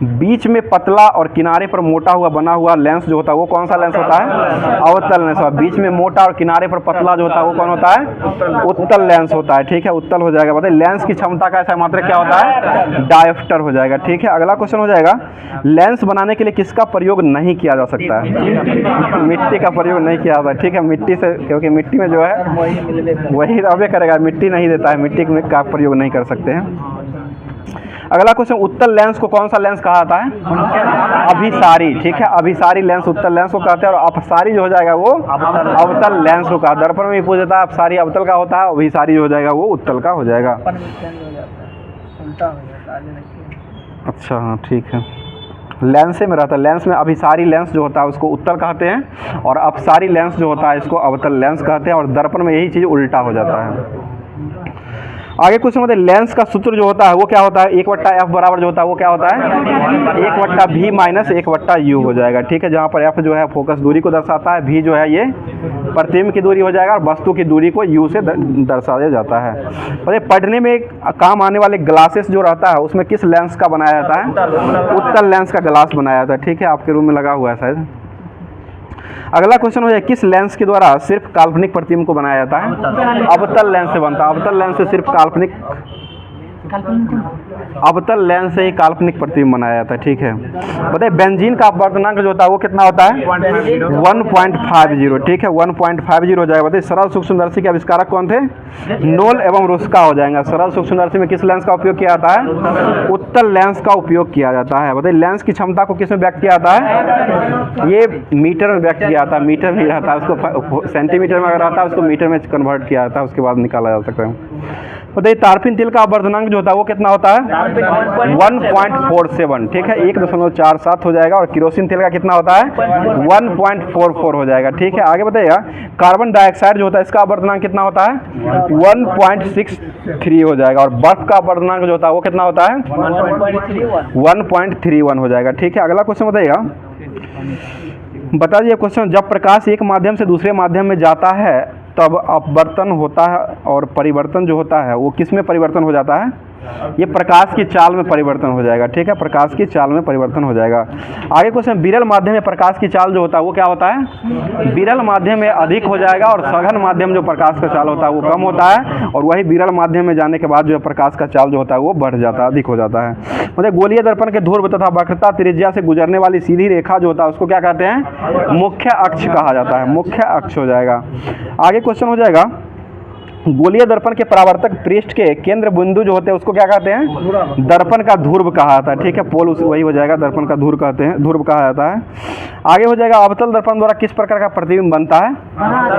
S1: बीच में पतला और किनारे पर मोटा हुआ बना हुआ लेंस जो होता है वो कौन सा लेंस होता है? अवतल लेंस। और बीच में मोटा और किनारे पर पतला जो होता है वो कौन होता है? उत्तल लेंस होता है। ठीक है, उत्तल हो जाएगा। बताइए लेंस की क्षमता का ऐसा मात्रक क्या होता है? डायोप्टर हो जाएगा। ठीक है, अगला क्वेश्चन हो जाएगा, लेंस बनाने के लिए किसका प्रयोग नहीं किया जा सकता है? मिट्टी का प्रयोग नहीं किया जाता है। ठीक है, मिट्टी से, क्योंकि मिट्टी में जो है वही रहबे करेगा, मिट्टी नहीं देता है, मिट्टी का प्रयोग नहीं कर सकते हैं। अगला क्वेश्चन, उत्तल लेंस को कौन सा लेंस कहा जाता है? अभिसारी। ठीक है, अभिसारी लेंस उत्तल लेंस को कहते हैं, और अपसारी जो हो जाएगा वो अवतल लेंस को कहा। दर्पण में भी पूछ जाता है, अपसारी अवतल का होता है, अभिसारी जो हो जाएगा वो उत्तल का हो जाएगा। अच्छा हाँ ठीक है, लेंस में रहता है। लेंस में अभिसारी लेंस जो होता है उसको उत्तल कहते हैं, और अपसारी लेंस जो होता है इसको अवतल लेंस कहते हैं, और दर्पण में यही चीज़ उल्टा हो जाता है। आगे कुछ मतलब लेंस का सूत्र जो होता है वो क्या होता है? 1/f बराबर जो होता है वो क्या होता है? 1/v माइनस 1/u हो जाएगा। ठीक है, जहाँ पर f जो है फोकस दूरी को दर्शाता है, v जो है ये प्रतिबिंब की दूरी हो जाएगा, और वस्तु की दूरी को u से दर्शाया जाता है। और ये पढ़ने में काम आने वाले ग्लासेस जो रहता है उसमें किस लेंस का बनाया जाता है? उत्तल लेंस का ग्लास बनाया जाता है। ठीक है, आपके रूम में लगा हुआ है शायद। अगला क्वेश्चन हो जाए, किस लेंस के द्वारा सिर्फ काल्पनिक प्रतिबिंब को बनाया जाता है? अवतल लेंस से बनता है। अवतल लेंस से सिर्फ काल्पनिक अवतल लेंस से ही काल्पनिक प्रतिबिंब बनाया जाता है। ठीक है, बताइए बेंजीन का अपवर्तनांक जो होता है वो कितना होता है? 1.50। ठीक है, 1.50 हो जाएगा। बताइए सरल सूक्ष्मदर्शी के आविष्कारक कौन थे? नोल एवं रुस्का हो जाएगा। सरल सूक्ष्मदर्शी में किस लेंस का उपयोग किया जाता है? उत्तल लेंस का उपयोग किया जाता है। बताइए लेंस की क्षमता को किस में व्यक्त किया जाता है? ये मीटर में व्यक्त किया जाता है। मीटर नहीं रहता है, उसको सेंटीमीटर में अगर रहता है उसको मीटर में कन्वर्ट किया जाता है, उसके बाद निकाला जा सकता है। बताइए तारपीन तेल का अपवर्तनांक जो होता है वो कितना होता है? 1.47। ठीक है, 1.47 हो जाएगा। और केरोसिन तेल का कितना होता है? 1.44 हो जाएगा। ठीक है, आगे बताइएगा कार्बन डाइऑक्साइड जो होता है इसका अपवर्तनांक कितना होता है? 1.63 हो जाएगा। और बर्फ का अपवर्तनांक जो होता है वो कितना होता है? 1.31 हो जाएगा। ठीक है, अगला क्वेश्चन बताइएगा, बता दीजिए क्वेश्चन, जब प्रकाश एक माध्यम से दूसरे माध्यम में जाता है तब अपवर्तन होता है, और परिवर्तन जो होता है वो किस में परिवर्तन हो जाता है? ये प्रकाश की चाल में परिवर्तन हो जाएगा। ठीक है, प्रकाश की चाल में परिवर्तन हो जाएगा। आगे क्वेश्चन, विरल माध्यम में प्रकाश की चाल जो होता है वो क्या होता है? विरल माध्यम में अधिक हो जाएगा, और सघन माध्यम जो प्रकाश का चाल होता है वो कम होता है, और वही विरल माध्यम में जाने के बाद जो है प्रकाश का चाल जो होता है वो बढ़ जाता है, अधिक हो जाता है। मतलब गोलीय दर्पण के ध्रुव तथा वक्रता त्रिज्या से गुजरने वाली सीधी रेखा जो होता है उसको क्या कहते हैं? मुख्य अक्ष कहा जाता है। मुख्य अक्ष हो जाएगा। आगे क्वेश्चन हो जाएगा, गोलीय दर्पण के परावर्तक पृष्ठ के केंद्र बिंदु जो होते हैं उसको क्या कहते हैं? दर्पण का ध्रुव कहा जाता है। ठीक है, पोल वही हो जाएगा, दर्पण का ध्रुव कहते हैं, ध्रुव कहा जाता है। आगे हो जाएगा, अवतल दर्पण द्वारा किस प्रकार का प्रतिबिंब बनता है?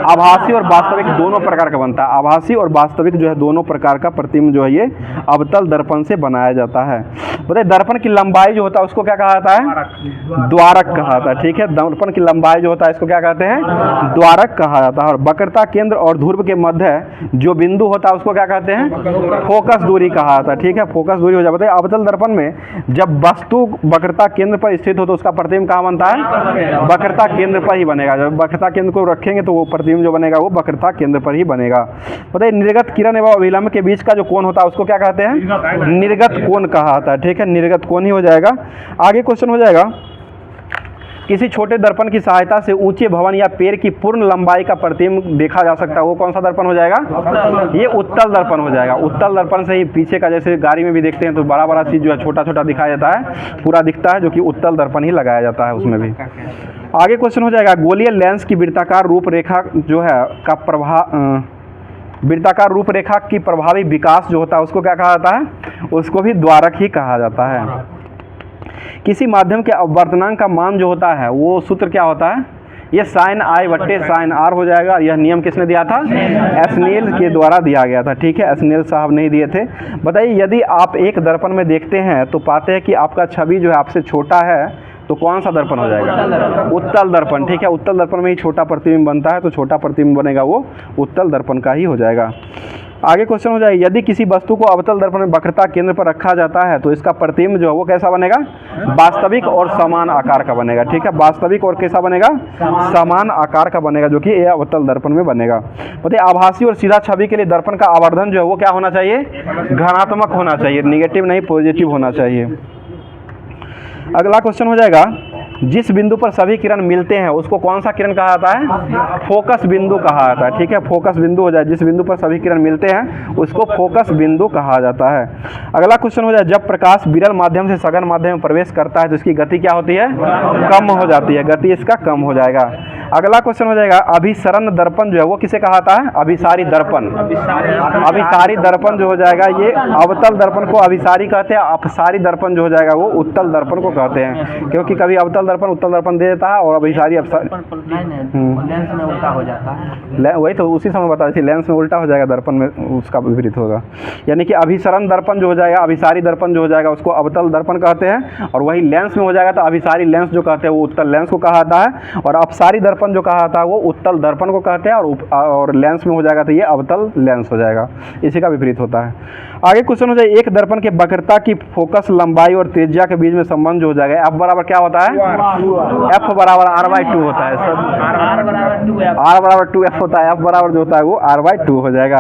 S1: आभासी और वास्तविक दोनों प्रकार का बनता है। आभासी और वास्तविक जो है दोनों प्रकार का प्रतिबिंब जो है ये अवतल दर्पण से बनाया जाता है। बताइए दर्पण की लंबाई जो होता है उसको क्या कहा जाता है? द्वारक कहा जाता है। ठीक है, दर्पण की लंबाई जो होता है इसको क्या कहते हैं? द्वारक कहा जाता है। और वक्रता केंद्र और ध्रुव के मध्य जो बिंदु होता है उसको क्या कहते हैं? फोकस दूरी कहा जाता है। ठीक है, फोकस दूरी हो जाता है। अवतल दर्पण में जब वस्तु वक्रता केंद्र पर स्थित हो तो उसका प्रतिबिंब कहाँ बनता है? वक्रता केंद्र पर ही बनेगा। जब वक्रता केंद्र को रखेंगे तो वो प्रतिबिंब जो बनेगा वो वक्रता केंद्र पर ही बनेगा। बताइए निर्गत किरण एवं अभिलंब के बीच का जो कोण होता है उसको क्या कहते हैं? निर्गत कोण कहा जाता है। ठीक है, निर्गत कोण ही हो जाएगा। आगे क्वेश्चन हो जाएगा, किसी छोटे दर्पण की सहायता से ऊंचे भवन या पेड़ की पूर्ण लंबाई का प्रतिबिंब देखा जा सकता है, वो कौन सा दर्पण हो जाएगा? ये उत्तल दर्पण हो जाएगा। उत्तल दर्पण से ही पीछे का, जैसे गाड़ी में भी देखते हैं तो बड़ा बड़ा चीज़ जो है छोटा छोटा दिखाया जाता है, पूरा दिखता है, जो कि उत्तल दर्पण ही लगाया जाता है उसमें भी। आगे क्वेश्चन हो जाएगा, गोलीय लेंस की वृत्ताकार रूपरेखा जो है का वृत्ताकार रूपरेखा की प्रभावी विकास जो होता है उसको क्या कहा जाता है? उसको भी द्वारक ही कहा जाता है। किसी माध्यम के अपवर्तनांक का मान जो होता है वो सूत्र क्या होता है? ये साइन आई बट्टे साइन आर हो जाएगा। यह नियम किसने दिया था? एस्नेल के द्वारा दिया गया था। ठीक है, एस्नेल साहब नहीं दिए थे। बताइए यदि आप एक दर्पण में देखते हैं तो पाते हैं कि आपका छवि जो है आपसे छोटा है, तो कौन सा दर्पण हो जाएगा? उत्तल दर्पण। ठीक है, उत्तल दर्पण में ही छोटा प्रतिबिंब बनता है, तो छोटा प्रतिबिंब बनेगा वो उत्तल दर्पण का ही हो जाएगा। आगे क्वेश्चन हो जाएगा, यदि किसी वस्तु को अवतल दर्पण में वक्रता केंद्र पर रखा जाता है तो इसका प्रतिबिंब जो है वो कैसा बनेगा? वास्तविक और समान आकार का बनेगा। ठीक है, वास्तविक और कैसा बनेगा? समान आकार का बनेगा, जो कि ये अवतल दर्पण में बनेगा। बताइए आभासी और सीधा छवि के लिए दर्पण का आवर्धन जो है वो क्या होना चाहिए? धनात्मक होना चाहिए, निगेटिव नहीं, पॉजिटिव होना चाहिए। अगला क्वेश्चन हो जाएगा, जिस बिंदु पर सभी किरण मिलते हैं उसको कौन सा किरण कहा जाता है? फोकस बिंदु कहा जाता है। ठीक है, फोकस बिंदु हो जाए, जिस बिंदु पर सभी किरण मिलते हैं उसको फोकस बिंदु कहा जाता है। अगला क्वेश्चन हो जाए, जब प्रकाश विरल माध्यम से सघन माध्यम में प्रवेश करता है तो इसकी गति क्या होती है? कम हो जाती है, गति इसका कम हो जाएगा। अगला क्वेश्चन हो जाएगा, अभिसरण दर्पण जो है वो किसे कहा जाता है? अभिसारी दर्पण। अभिसारी दर्पण जो हो जाएगा, ये अवतल दर्पण को अभिसारी कहते हैं, अपसारी दर्पण जो हो जाएगा वो उत्तल दर्पण को कहते हैं, क्योंकि कभी अवतल दर्पण उत्तल दर्पण दे देता है और अभिसारी अपसारी
S2: लेंस में उल्टा हो जाता है।
S1: वही तो उसी समय बता रही थी, लेंस में उल्टा हो जाएगा, दर्पण में उसका विपरीत होगा। यानी कि अभिसरण दर्पण जो हो जाएगा, अभिसारी दर्पण जो हो जाएगा उसको अवतल दर्पण कहते हैं, और वही लेंस में हो जाएगा तो अभिसारी लेंस जो कहते हैं वो उत्तल लेंस को कहा जाता है, और अपसारी दर्पण जो कहा जाता है वो उत्तल दर्पण को कहते हैं, और लेंस में हो जाएगा तो ये अवतल लेंस हो जाएगा, इसी का विपरीत होता है। आगे क्वेश्चन हो जाए, एक दर्पण के वक्रता की फोकस लंबाई और त्रिज्या के बीच में संबंध जो हो जाएगा, एफ बराबर क्या होता है? एफ बराबर r/2 होता है। r बराबर 2f होता है, एफ बराबर जो होता है वो r/2 हो जाएगा।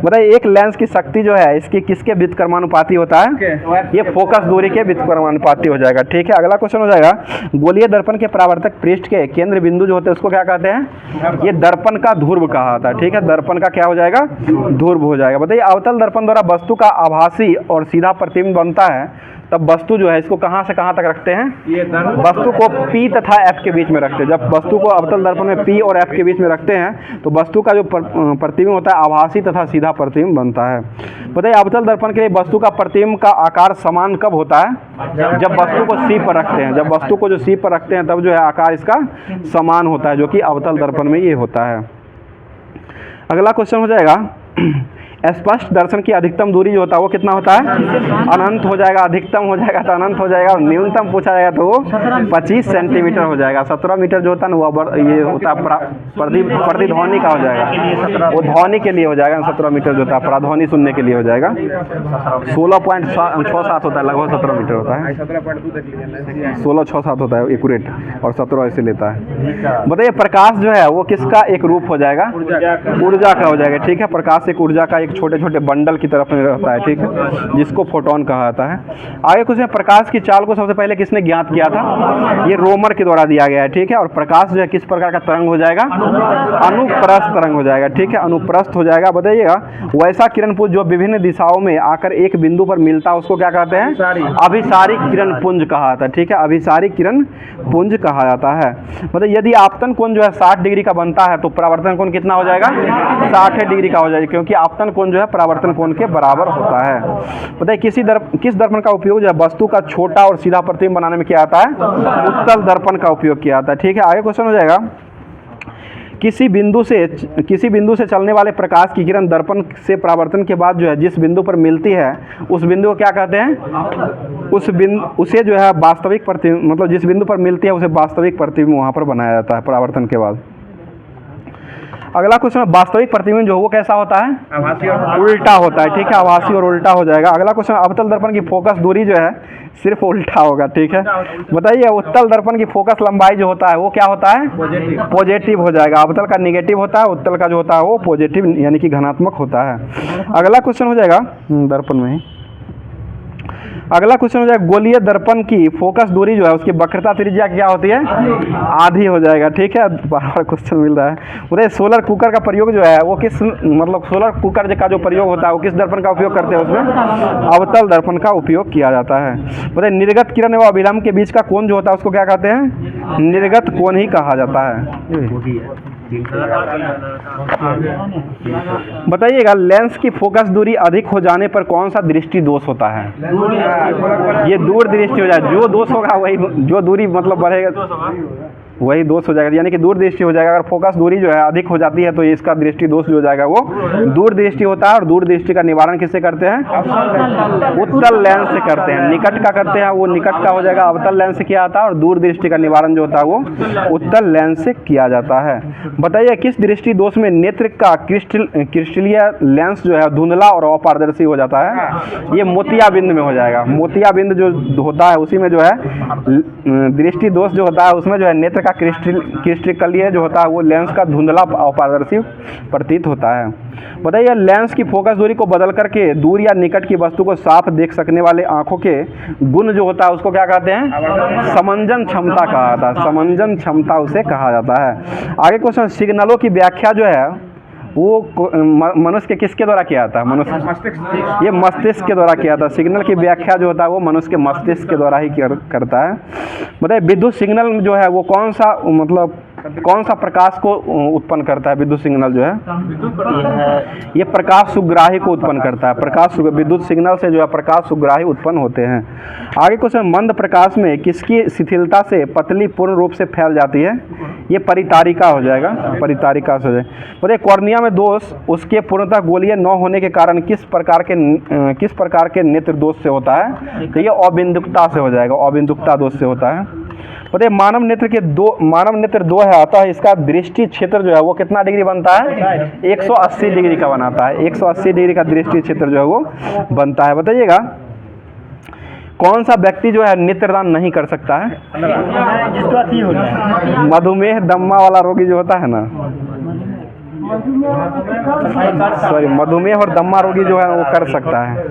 S1: बताइए, एक लेंस की शक्ति जो है इसकी किसके व्युत्क्रमानुपाती होता है? ये फोकस दूरी के व्युत्क्रमानुपाती हो जाएगा। ठीक है, अगला क्वेश्चन हो जाएगा, गोलीय दर्पण के परावर्तक पृष्ठ के केंद्र बिंदु जो होते हैं उसको क्या कहते हैं? ये दर्पण का ध्रुव कहा जाता है। ठीक है, दर्पण का क्या हो जाएगा? ध्रुव हो जाएगा। बताइए, अवतल दर्पण द्वारा वस्तु का आभासी और सीधा प्रतिबिंब बनता है, तब वस्तु जो है इसको कहाँ से कहाँ तक रखते हैं? वस्तु को P तथा F के बीच में रखते हैं। जब वस्तु को अवतल दर्पण में P और F के बीच में रखते हैं तो वस्तु का जो प्रतिबिंब होता है आभासी तथा सीधा प्रतिबिंब बनता है। बताइए, अवतल दर्पण के लिए वस्तु का प्रतिबिंब का आकार समान कब होता है? जब वस्तु को C पर रखते हैं। जब वस्तु को जो C पर रखते हैं तब जो है आकार इसका समान होता है, जो कि अवतल दर्पण में ये होता है। अगला क्वेश्चन हो जाएगा, स्पष्ट दर्शन की अधिकतम दूरी जो होता है वो कितना होता है? अनंत हो जाएगा। अधिकतम हो जाएगा तो अनंत हो जाएगा, और न्यूनतम पूछा जाएगा तो वो 25 सेंटीमीटर हो जाएगा। 17 मीटर जो होता है ना वो ये होता है प्रतिध्वनि का हो जाएगा, वो ध्वनि के लिए हो जाएगा। 17 मीटर जो होता है प्राध्वनि सुनने के लिए हो जाएगा। 16.67 होता है, लगभग 17 मीटर होता है। 16.67 होता है एक्यूरेट, और 17 ऐसे लेता है। बताइए, प्रकाश जो है वो किसका एक रूप हो जाएगा? ऊर्जा का हो जाएगा। ठीक है, प्रकाश एक ऊर्जा का एक छोटे छोटे बंडल की तरफ में रहता है। ठीक है, जिसको फोटोन कहा जाता है। आगे कुछ में, प्रकाश की चाल को सबसे पहले किसने ज्ञात किया था? ये रोमर के द्वारा दिया गया है। ठीक है, और प्रकाश जो है किस प्रकार का तरंग हो जाएगा? अनुप्रस्थ तरंग हो जाएगा। ठीक है, अनुप्रस्थ हो जाएगा। बताइएगा, वैसा किरणपुंज जो विभिन्न दिशाओं में आकर एक बिंदु पर मिलता है उसको क्या कहते हैं? अभिसारी किरणपुंज कहा जाता है। ठीक है, अभिसारी किरणपुंज कहा जाता है। मतलब यदि आपतन कोण जो है 60 डिग्री का बनता है तो परावर्तन कोण कितना हो जाएगा? 60 डिग्री का हो जाएगा, क्योंकि आपतन कोण जो है परावर्तन कोण के बराबर होता है। बताइए, किस दर्पण का उपयोग जो है वस्तु का छोटा और सीधा प्रतिबिंब बनाने में किया जाता है? उत्तल दर्पण का उपयोग किया जाता है। ठीक है, आगे क्वेश्चन हो जाएगा, किसी बिंदु से चलने वाले प्रकाश की किरण दर्पण से परावर्तन के बाद जो है जिस बिंदु पर मिलती है उस बिंदु को क्या कहते हैं? उसे जो है वास्तविक प्रतिबिंब, मतलब जिस बिंदु पर मिलती है उसे वास्तविक प्रतिबिंब वहाँ पर बनाया जाता है परावर्तन के बाद। अगला क्वेश्चन, वास्तविक प्रतिबिंब जो वो कैसा होता है? आभासी और उल्टा होता है। ठीक है, आभासी और उल्टा हो जाएगा। अगला क्वेश्चन, अवतल दर्पण की फोकस दूरी जो है सिर्फ उल्टा होगा। ठीक है, बताइए, उत्तल दर्पण की फोकस लंबाई जो होता है वो क्या होता है? पॉजिटिव हो जाएगा। अवतल का निगेटिव होता है, उत्तल का जो होता है वो पॉजिटिव यानी कि धनात्मक होता है। अगला क्वेश्चन हो जाएगा दर्पण में ही, अगला क्वेश्चन हो जाएगा, गोलीय दर्पण की फोकस दूरी जो है उसकी वक्रता त्रिज्या क्या होती है? आधी हो जाएगा। ठीक है, बार क्वेश्चन मिल रहा है। बताइए, सोलर कुकर का प्रयोग जो है वो किस, मतलब सोलर कुकर का जो प्रयोग होता है वो किस दर्पण का उपयोग करते हैं? उसमें अवतल दर्पण का उपयोग किया जाता है। बताइए, निर्गत किरण एवं अभिलंब के बीच का कोण जो होता है उसको क्या कहते हैं? निर्गत कोण ही कहा जाता है। बताइएगा, लेंस की फोकस दूरी अधिक हो जाने पर कौन सा दृष्टि दोष होता है? ये दूर दृष्टि हो जाए। जो दोष होगा वही, जो दूरी मतलब बढ़ेगा वही दोष हो जाएगा, यानी कि दूर दृष्टि हो जाएगा। अगर फोकस दूरी जो है अधिक हो जाती है तो इसका दृष्टि दोष जो हो जाएगा वो दूर दृष्टि होता है। और दूर दृष्टि का निवारण किससे करते हैं? उत्तल लेंस से करते हैं। निकट का करते हैं वो निकट का हो जाएगा, अवतल लेंस से किया जाता है। और दूर दृष्टि का निवारण जो होता है वो उत्तल लेंस से किया जाता है। बताइए, किस दृष्टि दोष में नेत्र का क्रिस्टलीय लेंस जो है धुंधला और अपारदर्शी हो जाता है? ये मोतियाबिंद में हो जाएगा। मोतियाबिंद जो होता है उसी में जो है दृष्टि दोष जो होता है उसमें जो है नेत्र का क्रिस्टलीय जो होता है वो लेंस का धुंधला अपारदर्शी प्रतीत होता है। बताइए लेंस की फोकस दूरी को बदल करके दूर या निकट की वस्तु को साफ देख सकने वाले आंखों के गुण जो होता है उसको क्या कहते हैं? समंजन क्षमता कहा जाता है। समंजन क्षमता उसे कहा जाता है। आगे क्वेश्चन, सिग्नलों की व्याख्या जो है वो मनुष्य के किसके द्वारा किया जाता है? मनुष्य, ये मस्तिष्क के द्वारा किया जाता है। सिग्नल की व्याख्या जो होता है वो मनुष्य के मस्तिष्क के द्वारा ही करता है। बताइए विद्युत सिग्नल जो है वो कौन सा प्रकाश को उत्पन्न करता है? विद्युत सिग्नल जो है ये प्रकाश सुग्राही को उत्पन्न करता है। विद्युत सिग्नल से जो है प्रकाश सुग्राही उत्पन्न होते हैं। आगे क्वेश्चन, मंद प्रकाश में किसकी शिथिलता से पतली पूर्ण रूप से फैल जाती है? ये परितारिका हो जाएगा। परितारिका से हो जाएगा। बताइए कॉर्निया में दोष उसके पूर्णतः गोलीय न होने के कारण किस प्रकार के नेत्र दोष से होता है? तो ये अबिंदुकता से हो जाएगा। अबिंदुकता दोष से होता है। बताइए मानव नेत्र दो है, अतः इसका दृष्टि क्षेत्र जो है वो कितना डिग्री बनता है? 180 डिग्री का बनाता है। 180 डिग्री का दृष्टि क्षेत्र जो है वो बनता है। बताइएगा कौन सा व्यक्ति जो है नेत्रदान नहीं कर सकता है? मधुमेह दम्मा वाला रोगी जो होता है ना, मधुमेह और दम्मा रोगी जो है वो कर सकता है।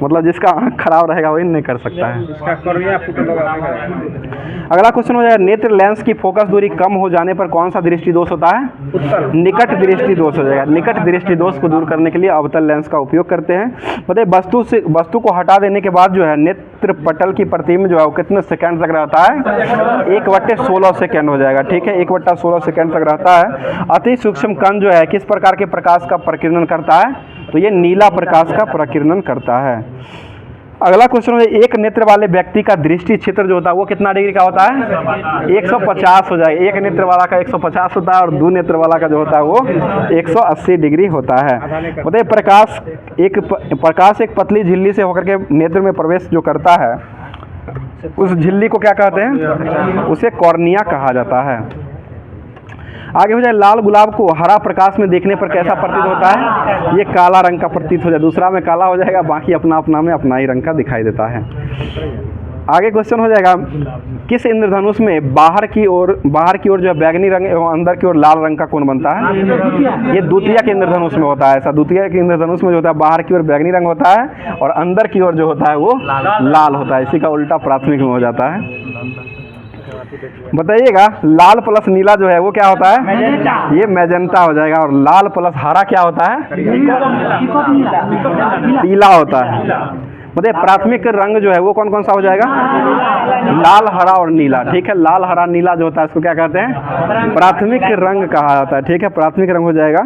S1: मतलब जिसका आँख खराब रहेगा वही नहीं कर सकता है। अगला क्वेश्चन हो जाएगा, नेत्र लेंस की फोकस दूरी कम हो जाने पर कौन सा दृष्टि दोष होता है? निकट दृष्टि दोष हो जाएगा। निकट दृष्टि दोष को दूर करने के लिए अवतल लेंस का उपयोग करते हैं। बताइए वस्तु को हटा देने के बाद जो है नेत्र पटल की प्रतिबिंब जो है वो कितने सेकंड तक रहता है? 1/16 सेकंड हो जाएगा। ठीक है, 1/16 सेकंड तक रहता है। अति सूक्ष्म कण जो है किस प्रकार के प्रकाश का प्रकीर्णन करता है? तो ये नीला प्रकाश का प्रकीर्णन करता है। अगला क्वेश्चन है, एक नेत्र वाले व्यक्ति का दृष्टि क्षेत्र जो होता है वो कितना डिग्री का होता है? 150 हो जाएगा। एक नेत्र वाला का 150 होता है और दो नेत्र वाला का जो होता है वो 180 डिग्री होता है। बताइए प्रकाश एक पतली झिल्ली से होकर के नेत्र में प्रवेश जो करता है उस झिल्ली को क्या कहते हैं? उसे कॉर्निया कहा जाता है। आगे हो जाए, लाल गुलाब को हरा प्रकाश में देखने पर कैसा प्रतीत होता है? ये काला रंग का प्रतीत हो जाए। दूसरा में काला हो जाएगा, बाकी अपना में अपना ही रंग का दिखाई देता है। आगे क्वेश्चन हो जाएगा, किस इंद्रधनुष में बाहर की ओर जो है बैगनी रंग एवं अंदर की ओर लाल रंग का कोण बनता है? ये द्वितीय के इंद्रधनुष में होता है। ऐसा द्वितीय के इंद्रधनुष में जो होता है बाहर की ओर बैगनी रंग होता है और अंदर की ओर जो होता है वो लाल होता है। इसी का उल्टा प्राथमिक में हो जाता है। बताइएगा लाल प्लस नीला जो है वो क्या होता है? ये मैजेंटा हो जाएगा। और लाल प्लस हरा क्या होता है? पीला होता है। मतलब प्राथमिक रंग जो है वो कौन कौन सा हो जाएगा? लाल, हरा और नीला। ठीक है, लाल, हरा, नीला जो होता है इसको क्या कहते हैं? प्राथमिक रंग कहा जाता है। ठीक है, प्राथमिक रंग हो जाएगा।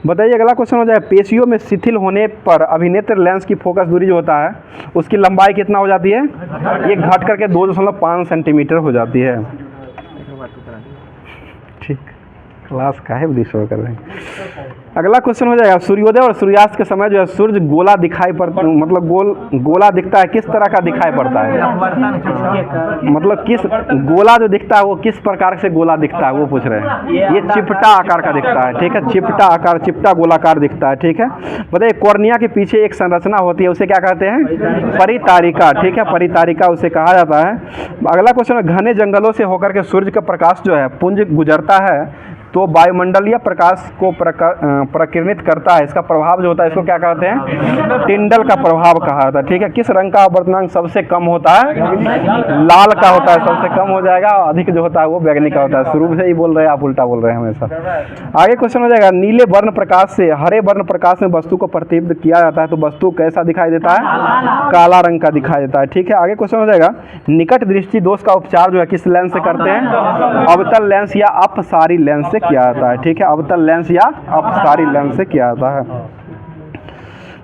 S1: बताइए अगला क्वेश्चन हो जाएगा, पेशियों में शिथिल होने पर अभिनेत्र लेंस की फोकस दूरी जो होता है उसकी लंबाई कितना हो जाती है? ये घट करके 2.5 सेंटीमीटर हो जाती है। ठीक, क्लास का है शो कर रहे हैं। अगला क्वेश्चन हो जाएगा, सूर्योदय और सूर्यास्त के समय जो है सूर्य गोला दिखाई पड़ता, मतलब गोला दिखता है, किस तरह का दिखाई पड़ता है? मतलब किस गोला जो दिखता है वो किस प्रकार से गोला दिखता है वो पूछ रहे हैं। ये चिपटा आकार का दिखता है। ठीक है, चिपटा गोलाकार दिखता है। ठीक है, बताइए कॉर्निया के पीछे एक संरचना होती है उसे क्या कहते हैं? परितारिका। ठीक है, परितारिका उसे कहा जाता है। अगला क्वेश्चन है, घने जंगलों से होकर के सूर्य का प्रकाश जो है पुंज गुजरता है तो वायुमंडलीय प्रकाश को प्रकीर्णित करता है। इसका प्रभाव जो होता है इसको क्या कहते हैं? टिंडल का प्रभाव कहा जाता है। ठीक है, किस रंग का आवर्तनांक सबसे कम होता है? लाल का होता है, सबसे कम हो जाएगा। अधिक जो होता है वो बैगनी का होता है। शुरू से ही बोल रहे हैं आप, उल्टा बोल रहे हैं हमेशा। आगे क्वेश्चन हो जाएगा, नीले वर्ण प्रकाश से हरे वर्ण प्रकाश में वस्तु को प्रतिबिंबित किया जाता है तो वस्तु कैसा दिखाई देता है? काला रंग का दिखाई देता है। ठीक है, आगे क्वेश्चन हो जाएगा, निकट दृष्टि दोष का उपचार जो है किस लेंस से करते हैं? अवतल लेंस या अपसारी लेंस से किया जाता है। ठीक है, अवतल लेंस या अपसारी लेंस से किया जाता है।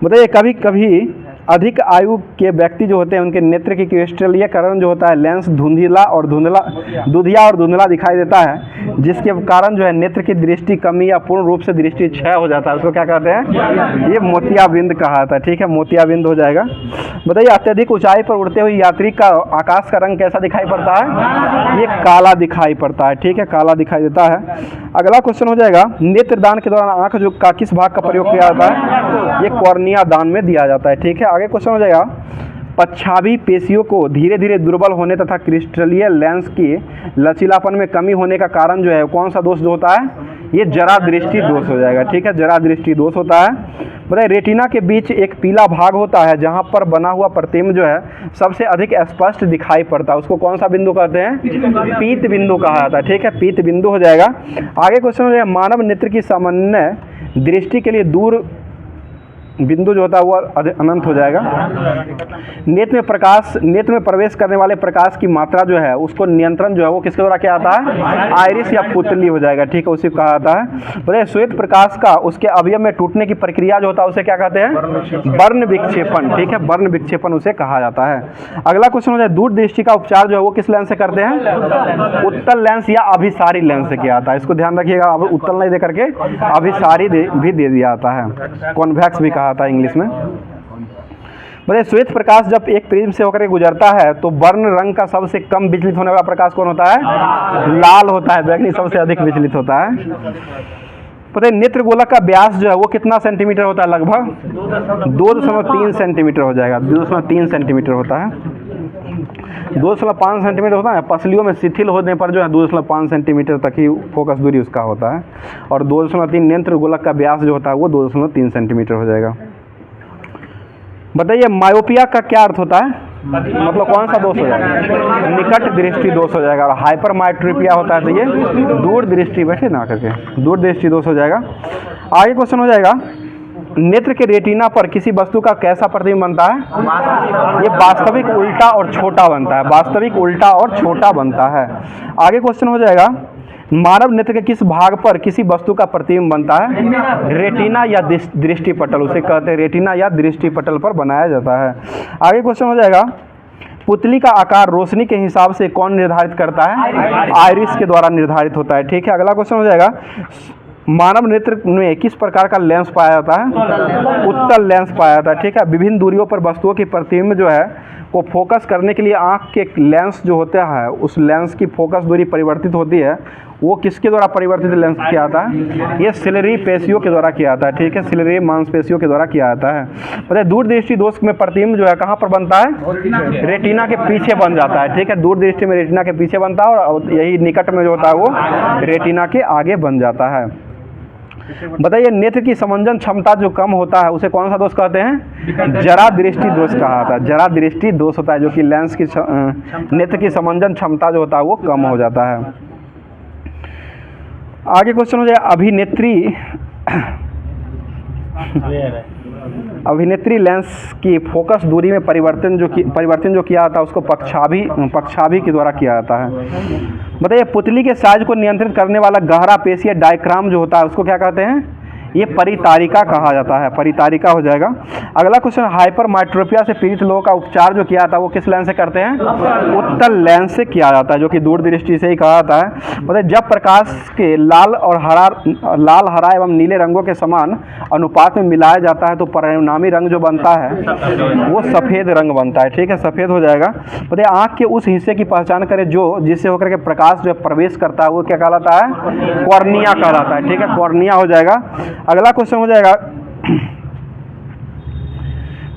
S1: बताइए कभी कभी अधिक आयु के व्यक्ति जो होते हैं उनके नेत्र की क्रिस्टलीयकरण जो होता है लेंस दुधिया और धुंधला दिखाई देता है, जिसके कारण जो है नेत्र की दृष्टि कमी या पूर्ण रूप से दृष्टि क्षय हो जाता है। उसको क्या कहते हैं? ये मोतियाबिंद कहा जाता है। ठीक है, मोतियाबिंद हो जाएगा। बताइए अत्यधिक ऊंचाई पर उड़ते हुए यात्री का आकाश का रंग कैसा दिखाई पड़ता है? ये काला दिखाई पड़ता है। ठीक है, काला दिखाई देता है। अगला क्वेश्चन हो जाएगा, नेत्रदान के दौरान आंख जो का किस भाग का प्रयोग किया जाता है? ये कॉर्निया दान में दिया जाता है। ठीक है, आगे क्वेश्चन हो जाएगा, पक्षाभी पेशियों को धीरे धीरे दुर्बल होने तथा क्रिस्टलीय लेंस की लचीलापन में कमी होने का कारण जो है कौन सा दोष जो होता है, ये जरा दृष्टि दोष हो जाएगा। ठीक है, जरा दृष्टि दोष होता है। बताइए रेटिना के बीच एक पीला भाग होता है जहाँ पर बना हुआ प्रतिबिंब जो है सबसे अधिक स्पष्ट दिखाई पड़ता है, उसको कौन सा बिंदु कहते हैं, पीत बिंदु कहा जाता है। ठीक है, पीत बिंदु हो जाएगा। आगे क्वेश्चन हो जाएगा मानव नेत्र की सामान्य दृष्टि के लिए दूर बिंदु जो होता है वो अनंत हो जाएगा। नेत्र में प्रवेश करने वाले प्रकाश की मात्रा जो है उसको नियंत्रण जो है वो किसके द्वारा किया जाता है, आइरिस या पुतली हो जाएगा। ठीक है, उसी को कहा जाता है। बोले श्वेत प्रकाश का उसके अवयव में टूटने की प्रक्रिया जो होता है उसे क्या कहते हैं, वर्ण विक्षेपण। ठीक है, वर्ण विक्षेपण उसे कहा जाता है। अगला क्वेश्चन हो जाए दूर दृष्टि का उपचार जो है वो किस लेंस से करते हैं, उत्तल लेंस या अभिसारी लेंस से किया जाता है। इसको ध्यान रखिएगा, अब उत्तल नहीं दे करके अभिसारी भी दे दिया जाता है, कॉन्वेक्स भी कहा जाता है इंग्लिश में। बोले श्वेत प्रकाश जब एक प्रिज्म से होकर गुजरता है तो वर्ण रंग का सबसे कम विचलित होने वाला प्रकाश कौन होता है, लाल होता है। बैगनी सबसे अधिक विचलित होता है। पता है नेत्र गोलक का व्यास जो है वो कितना सेंटीमीटर होता है, लगभग 2.3 सेंटीमीटर हो जाएगा। 2.3 सेंटीमीटर होता है। 2.5 सेंटीमीटर होता है, पसलियों में शिथिल होने पर जो है 2.5 सेंटीमीटर तक ही फोकस दूरी उसका होता है। और 2.3 नेत्र गोलक का व्यास जो होता है वो 2.3 सेंटीमीटर हो जाएगा। बताइए मायोपिया का क्या अर्थ होता है, मतलब कौन सा दोष हो जाएगा, निकट दृष्टि दोष हो जाएगा। और हाइपरमायोट्रोपिया होता है तो ये दूर दृष्टि, बैठे ना करके, दूर दृष्टि दोष हो जाएगा। आगे क्वेश्चन हो जाएगा नेत्र के रेटिना पर किसी वस्तु का कैसा प्रतिबिंब बनता है, ये वास्तविक उल्टा और छोटा बनता है, वास्तविक उल्टा और छोटा बनता है। आगे क्वेश्चन हो जाएगा मानव नेत्र के किस भाग पर किसी वस्तु का प्रतिबिंब बनता है, रेटिना या दृष्टि पटल, उसे कहते हैं रेटिना या दृष्टि पटल पर बनाया जाता है। आगे क्वेश्चन हो जाएगा पुतली का आकार रोशनी के हिसाब से कौन निर्धारित करता है, आइरिस के द्वारा निर्धारित होता है। ठीक है, अगला क्वेश्चन हो जाएगा मानव नेत्र में किस प्रकार का लेंस पाया जाता है, उत्तल लेंस पाया जाता है। ठीक है, विभिन्न दूरियों पर वस्तुओं की प्रतिबिंब जो है को फोकस करने के लिए आँख के लेंस जो होता है उस लेंस की फोकस दूरी परिवर्तित होती है, वो किसके द्वारा परिवर्तित लेंस किया जाता है, ये सिलरी पेशियों के द्वारा किया जाता है। ठीक है, सिलरी मांसपेशियों के द्वारा किया जाता है। बताइए दूर दृष्टि दोष में प्रतिबिंब जो है कहाँ पर बनता है, रेटिना के पीछे बन जाता है। ठीक है, दूर दृष्टि में रेटिना के पीछे बनता है और यही निकट में जो होता है वो रेटिना के आगे बन जाता है। बताइए नेत्र की समंजन क्षमता जो कम होता है उसे कौन सा दोष कहते हैं, जरा दृष्टि दोष कहा जाता है। जरा दृष्टि दोष होता है जो कि लेंस की नेत्र की समंजन क्षमता जो होता है वो कम हो जाता है। आगे क्वेश्चन हो जाए अभिनेत्री लेंस की फोकस दूरी में परिवर्तन जो किया जाता है उसको पक्षाभी के द्वारा किया जाता है। बताइए पुतली के साइज को नियंत्रित करने वाला गहरा पेशीय डायफ्राम जो होता है उसको क्या कहते हैं, ये परितारिका कहा जाता है, परितारिका हो जाएगा। अगला क्वेश्चन हाइपरमायोट्रोपिया से पीड़ित लोगों का उपचार जो किया जाता है वो किस लेंस से करते हैं, उत्तल लेंस से किया जाता है जो कि दूर दृष्टि से ही कहा जाता है। मतलब जब प्रकाश के लाल, हरा एवं नीले रंगों के समान अनुपात में मिलाया जाता है तो परिणामी रंग जो बनता है वो सफ़ेद रंग बनता है। ठीक है, सफ़ेद हो जाएगा। बताइए आँख के उस हिस्से की पहचान करें जो जिससे होकर के प्रकाश जो प्रवेश करता है वो क्या कहलाता है, कॉर्निया कहलाता है। ठीक है, कॉर्निया हो जाएगा। अगला क्वेश्चन हो जाएगा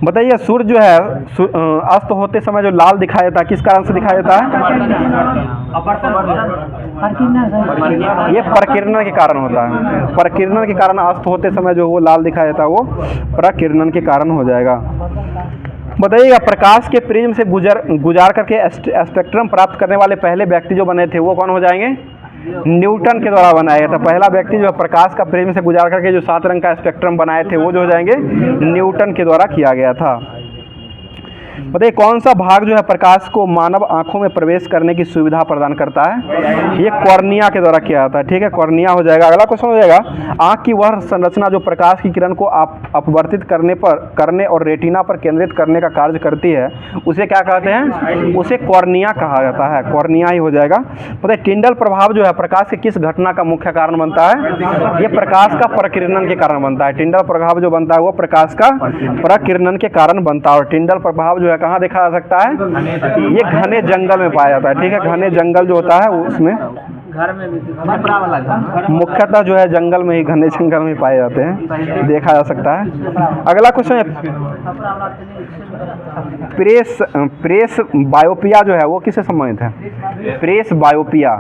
S1: बताइए सूर्य जो है अस्त होते समय जो लाल दिखाई देता है किस कारण से दिखाई देता है, ये प्रकिरणन के कारण होता है। प्रकिरणन के कारण अस्त होते समय जो वो लाल दिखाई देता है वो प्रकिरणन के कारण हो जाएगा। बताइएगा प्रकाश के प्रिज्म से गुजार करके स्पेक्ट्रम प्राप्त करने वाले पहले व्यक्ति जो बने थे वो कौन हो जाएंगे, न्यूटन के द्वारा बनाया गया था। पहला व्यक्ति जो प्रकाश का प्रिज्म से गुजार करके जो 7 रंग का स्पेक्ट्रम बनाए थे वो जो हो जाएंगे न्यूटन के द्वारा किया गया था। बताइए कौन सा भाग जो है प्रकाश को मानव आंखों में प्रवेश करने की सुविधा प्रदान करता है, ये कॉर्निया के द्वारा किया जाता है। ठीक है, कॉर्निया हो जाएगा। अगला क्वेश्चन हो जाएगा आंख की वह संरचना जो प्रकाश की किरण को अपवर्तित करने और रेटिना पर केंद्रित करने का कार्य करती है उसे क्या कहते हैं, उसे कॉर्निया कहा जाता है, कॉर्निया ही हो जाएगा। बताइए टिंडल प्रभाव जो है प्रकाश के किस घटना का मुख्य कारण बनता है, ये प्रकाश का प्रकिरणन के कारण बनता है। टिंडल प्रभाव जो बनता है वो प्रकाश का प्रकिरणन के कारण बनता है। और टिंडल प्रभाव जो है कहाँ देखा जा सकता है, ये घने जंगल में पाया जाता है। ठीक है, घने जंगल जो होता है उसमें
S2: घर में भी कपड़ा वाला घर
S1: मुख्यतः जो है जंगल में ही, घने जंगल में पाए जाते हैं, देखा जा सकता है। अगला क्वेश्चन है प्रेस बायोपिया जो है वो किससे संबंधित है? प्रेस बायोपिया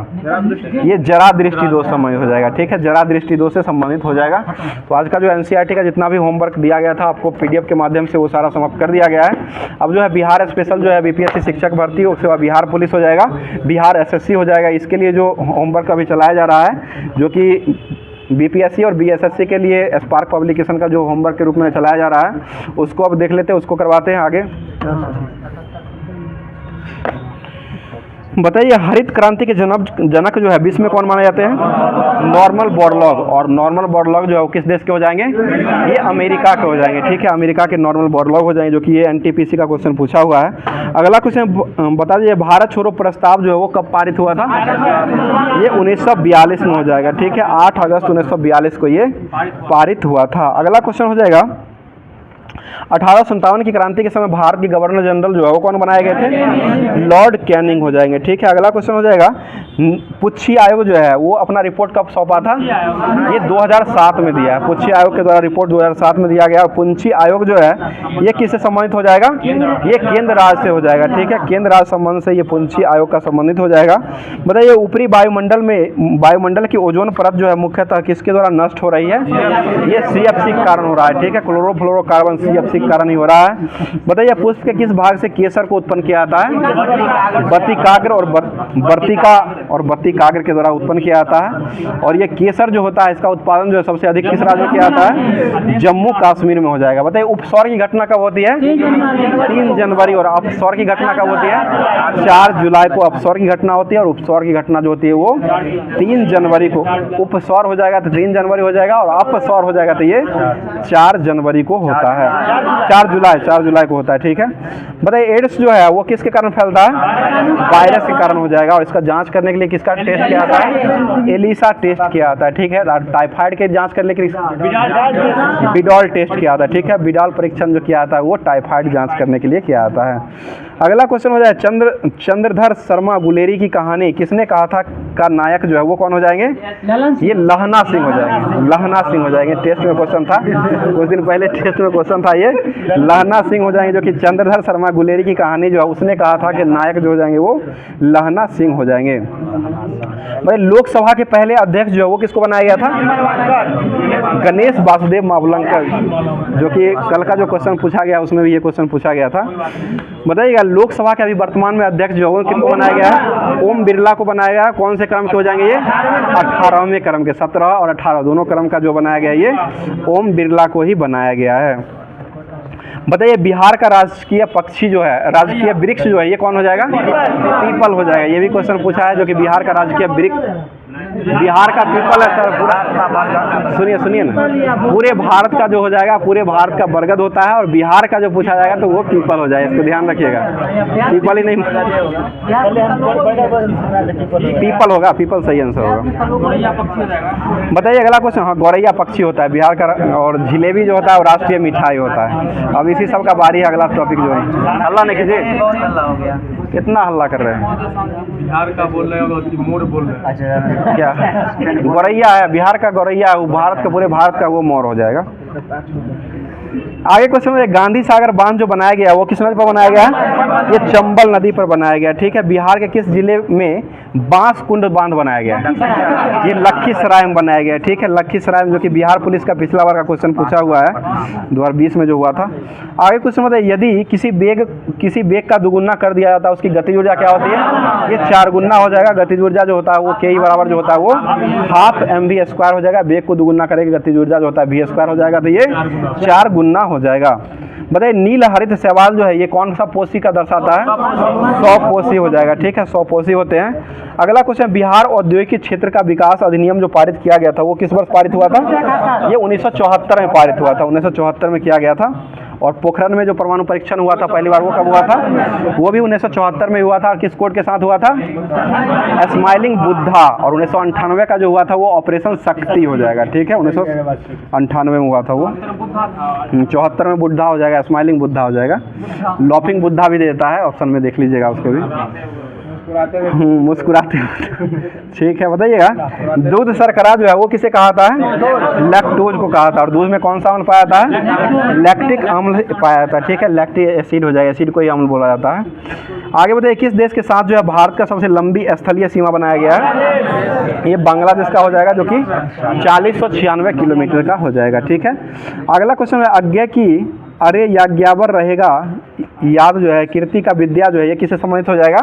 S1: ये जरा दृष्टि दोष संबंधित हो जाएगा, ठीक है, जरा दृष्टि दोष से संबंधित हो जाएगा। तो आज का जो एनसीईआरटी का जितना भी होमवर्क दिया गया था आपको पीडीएफ के माध्यम से वो सारा समाप्त कर दिया गया है। अब जो है बिहार स्पेशल जो है बीपीएससी शिक्षक भर्ती, उसके बाद बिहार पुलिस हो जाएगा, बिहार एसएससी हो जाएगा। इसके लिए जो होमवर्क अभी चलाया जा रहा है, जो कि बीपीएससी और बीएसएससी के लिए स्पार्क पब्लिकेशन का जो होमवर्क के रूप में चलाया जा रहा है, उसको अब देख लेते हैं, उसको करवाते हैं आगे। बताइए हरित क्रांति के जनक जो है विश्व में कौन माने जाते हैं? Norman Borlaug. और नॉर्मन बोरलॉग जो है वो किस देश के हो जाएंगे? ये अमेरिका के हो जाएंगे, ठीक है, अमेरिका के नॉर्मन बोरलॉग हो जाएंगे, जो कि ये एनटीपीसी का क्वेश्चन पूछा हुआ है। अगला क्वेश्चन बता दीजिए भारत छोड़ो प्रस्ताव जो है वो कब पारित हुआ था? ये 1942 में हो जाएगा, ठीक है, 8 अगस्त 1942 को ये पारित हुआ था। अगला क्वेश्चन हो जाएगा 1857 की क्रांति के समय भारत के गवर्नर जनरल जो है वो कौन बनाए गए थे? लॉर्ड कैनिंग हो जाएंगे, ठीक है। अगला क्वेश्चन हो जाएगा पुच्छी आयोग जो है वो अपना रिपोर्ट कब सौंपा था? ये 2007 में दिया है, पुच्छी आयोग के द्वारा रिपोर्ट 2007 में दिया गया। और पुच्छी आयोग जो है ये किससे संबंधित हो जाएगा? ये केंद्र राज्य से हो जाएगा, ठीक है, केंद्र राज्य संबंध से ये पुच्छी आयोग का संबंधित हो जाएगा। बताइए ऊपरी वायुमंडल की ओजोन परत जो है मुख्यतः किसके द्वारा नष्ट हो रही है? ये सीएफसी के कारण हो रहा है, ठीक है, क्लोरोफ्लोरोकार्बन सीएफसी के कारण ही हो रहा है। बताइए पुष्प के किस भाग से केसर को उत्पन्न किया जाता है? बत्तिकाग्र और बत्तिकाग्र के द्वारा उत्पन्न किया जाता है। और ये केसर जो होता है इसका उत्पादन जो है सबसे अधिक किस राज्य में किया जाता है? जम्मू कश्मीर में हो जाएगा। बताइए उपसौर की घटना कब होती है? 3 जनवरी। और अपसौर की घटना कब होती है? 4 जुलाई को अपसौर की घटना होती है, और उपसौर की घटना जो होती है वो 3 जनवरी को। उपसौर हो जाएगा तो 3 जनवरी हो जाएगा, और अपसौर हो जाएगा तो ये 4 जनवरी को होता है, 4 जुलाई को होता है, ठीक है। बताइए एड्स जो है वो किसके कारण फैलता है? वायरस के कारण हो जाएगा। और इसका जांच करने के लिए किसका टेस्ट किया जाता है? एलिसा टेस्ट किया जाता है, ठीक है। टाइफाइड के जांच करने के लिए बिडॉल टेस्ट किया जाता है, ठीक है, बिडॉल परीक्षण जो किया जाता है वो टाइफाइड जांच करने के लिए किया जाता है। अगला क्वेश्चन हो जाए चंद्रधर शर्मा गुलेरी की कहानी किसने कहा था का नायक जो है वो कौन हो जाएंगे? ये लहना सिंह हो जाएंगे, लहना सिंह हो जाएंगे। टेस्ट में क्वेश्चन था कुछ दिन पहले, टेस्ट में क्वेश्चन था, ये लहना सिंह हो जाएंगे, जो कि चंद्रधर शर्मा गुलेरी की कहानी जो है उसने कहा था कि नायक जो हो जाएंगे वो लहना सिंह हो जाएंगे। भाई लोकसभा के पहले अध्यक्ष जो है वो किसको बनाया गया था? गणेश वासुदेव मावलंकर, जो कि कल का जो क्वेश्चन पूछा गया उसमें भी ये क्वेश्चन पूछा गया था। बताइएगा लोकसभा के अभी वर्तमान में अध्यक्ष जो है किसको बनाया गया है? ओम बिरला को बनाया गया है। कौन से क्रम के हो जाएंगे ये? 18वें क्रम के, 17 और 18 दोनों क्रम का जो बनाया गया ये ओम बिरला को ही बनाया गया है। बताइए बिहार का राजकीय पक्षी जो है, राजकीय वृक्ष जो है ये कौन हो जाएगा? पीपल हो जाएगा। ये भी क्वेश्चन पूछा है, जो कि बिहार का राजकीय वृक्ष बिहार का पीपल है सर। पूरा सुनिए ना, पूरे भारत का जो हो जाएगा, पूरे भारत का बरगद होता है, और बिहार का जो पूछा जाएगा तो वो पीपल हो जाएगा, इसको ध्यान रखिएगा। पीपल ही नहीं, पीपल होगा, पीपल सही आंसर होगा। बताइए अगला क्वेश्चन, हाँ गौरैया पक्षी होता है बिहार का, और जिलेबी जो होता है वो राष्ट्रीय मिठाई होता है। अब इसी सब का बारी है, अगला टॉपिक जो है। हल्ला नहीं कीजिए, कितना हल्ला कर रहे हैं?
S2: बिहार का बोल रहे हो, मोर बोल रहे हैं।
S1: क्या गौरैया है? बिहार का गौरैया है, वो भारत का, पूरे भारत का वो मोर हो जाएगा। आगे क्वेश्चन में गांधी सागर बांध जो बनाया गया वो किस नदी पर बनाया गया? ये चंबल नदी पर बनाया गया, ठीक है। बिहार के किस जिले में बांस कुंड बांध बनाया गया? ये लखीसराय में बनाया गया, ठीक है, लखीसराय में, जो कि बिहार पुलिस का पिछला बार का क्वेश्चन पूछा हुआ है 2020 में जो हुआ था। आगे क्वेश्चन बताइए यदि किसी बेग का दुगुना कर दिया जाता है उसकी गतिज ऊर्जा क्या होती है? ये 4 गुना हो जाएगा। गतिज ऊर्जा जो होता है वो के बराबर जो होता है वो ½ mv² हो जाएगा। बेग को दुगुना करेगी गतिज ऊर्जा जो होता है v² हो जाएगा, तो ये 4 गुना हो जाएगा। बताइए नील हरित शैवाल जो है ये कौन सा पोषी का दर्शाता है? 100 पोषी हो जाएगा, ठीक है, 100 पोषी होते हैं। अगला क्वेश्चन बिहार औद्योगिक क्षेत्र का विकास अधिनियम जो पारित किया गया था वो किस वर्ष पारित हुआ था? ये 1974 में पारित हुआ था, 1974 में किया गया था। और पोखरण में जो परमाणु परीक्षण हुआ था पहली बार वो कब हुआ था? वो भी 1974 में हुआ था। और किस कोड के साथ हुआ था? स्माइलिंग बुद्धा। और 1998 का जो हुआ था वो ऑपरेशन शक्ति हो जाएगा, ठीक है, 1998 में हुआ था वो। 74 में बुद्धा हो जाएगा, स्माइलिंग बुद्धा हो जाएगा। लॉफिंग बुद्धा भी देता है ऑप्शन में, देख लीजिएगा उसको भी। मुस्कुराते हुए। ठीक है, बताइएगा। दूध शर्करा जो है वो किसे कहा था? लैक्टोज को कहा था। और दूध में कौन सा अम्ल पाया था? लैक्टिक अम्ल पाया था। ठीक है, लैक्टिक एसिड हो जाएगा, एसिड को ही अम्ल बोला जाता है। आगे बताइए, किस देश के साथ जो है भारत का सबसे लंबी स्थलीय सीमा बनाया गया है? ये बांग्लादेश का हो जाएगा, जो कि 4096 किलोमीटर का हो जाएगा। ठीक है, अगला क्वेश्चन है, आज्ञा की अरे याज्ञावर रहेगा याद जो है, कीर्ति का विद्या जो है, ये किससे संबंधित हो जाएगा?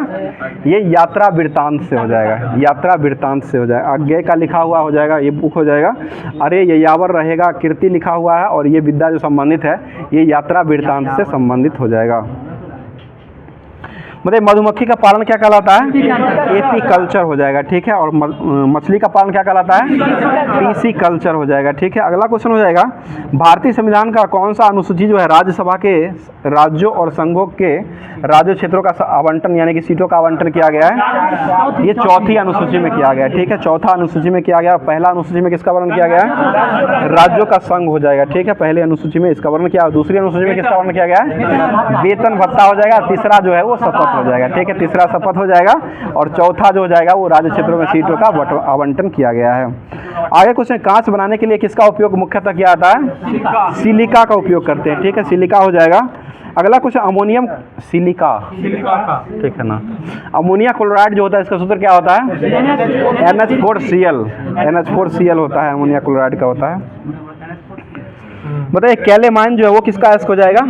S1: ये यात्रा वृत्तांत से हो जाएगा, यात्रा वृत्तांत से हो जाएगा। आज्ञा का लिखा हुआ हो जाएगा, ये बुक हो जाएगा। अरे यायावर रहेगा कीर्ति लिखा हुआ है, और ये विद्या जो संबंधित है ये यात्रा वृत्तांत से संबंधित हो जाएगा। मतलब मधुमक्खी का पालन क्या कहलाता है? एपीकल्चर हो जाएगा। ठीक है, और मछली का पालन क्या कहलाता है? पीसीकल्चर हो जाएगा। ठीक है, अगला क्वेश्चन हो जाएगा, भारतीय संविधान का कौन सा अनुसूची जो है राज्यसभा के राज्यों और संघों के राज्य क्षेत्रों का आवंटन यानी कि सीटों का आवंटन किया गया है? ये चौथी अनुसूची में किया गया है। ठीक है, चौथा अनुसूची में किया गया। पहला अनुसूची में किसका वर्णन किया गया है? राज्यों का संघ हो जाएगा। ठीक है, पहले अनुसूची में इसका वर्णन किया। दूसरी अनुसूची में किसका वर्णन किया गया है? वेतन भत्ता हो जाएगा। तीसरा जो है वो शपथ हो जाएगा। ठीक है, तीसरा शपथ हो जाएगा। और चौथा जो हो जाएगा वो राज्य क्षेत्रों में सीटों का आवंटन किया गया है। आगे कुछ कांच बनाने के लिए किसका उपयोग मुख्यतः किया जाता है? सिलिका का उपयोग करते हैं। ठीक है, सिलिका हो जाएगा। अगला कुछ अमोनियम सिलिका, ठीक है ना। अमोनिया क्लोराइड जो होता है इसका सूत्र क्या होता है? NH4Cl, NH4Cl होता है, अमोनिया क्लोराइड का होता है। बताइए, कैलेमाइन जो है वो किसका एस्क हो जाएगा?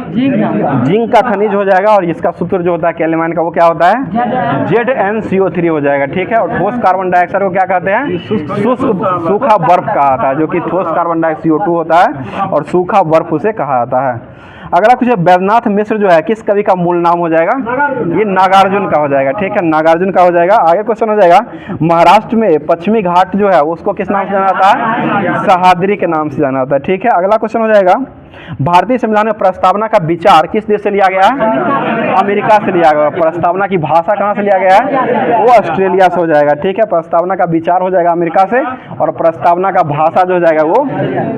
S1: जिंक का खनिज हो जाएगा। और इसका सूत्र जो होता है कैलेमाइन का वो क्या होता है? ZnCO3 हो जाएगा। ठीक है, और ठोस कार्बन डाइऑक्साइड को क्या कहते हैं? शुष्क सूखा बर्फ कहा जाता है, जो कि ठोस कार्बन डाइऑक्साइड CO2 होता है और सूखा बर्फ उसे कहा जाता है। अगला कुछ बैद्यनाथ मिश्र जो है किस कवि का मूल नाम हो जाएगा? ये नागार्जुन का हो जाएगा। ठीक है, नागार्जुन का हो जाएगा। आगे क्वेश्चन हो जाएगा, महाराष्ट्र में पश्चिमी घाट जो है उसको किस नाम से जाना जाता है? सह्याद्री के नाम से जाना जाता है। ठीक है, अगला क्वेश्चन हो जाएगा, भारतीय संविधान में प्रस्तावना का विचार किस देश से लिया गया है? अमेरिका से लिया गया। प्रस्तावना की भाषा कहाँ से लिया गया है? वो ऑस्ट्रेलिया से हो जाएगा। ठीक है, प्रस्तावना का विचार हो जाएगा अमेरिका से, और प्रस्तावना का भाषा जो हो जाएगा वो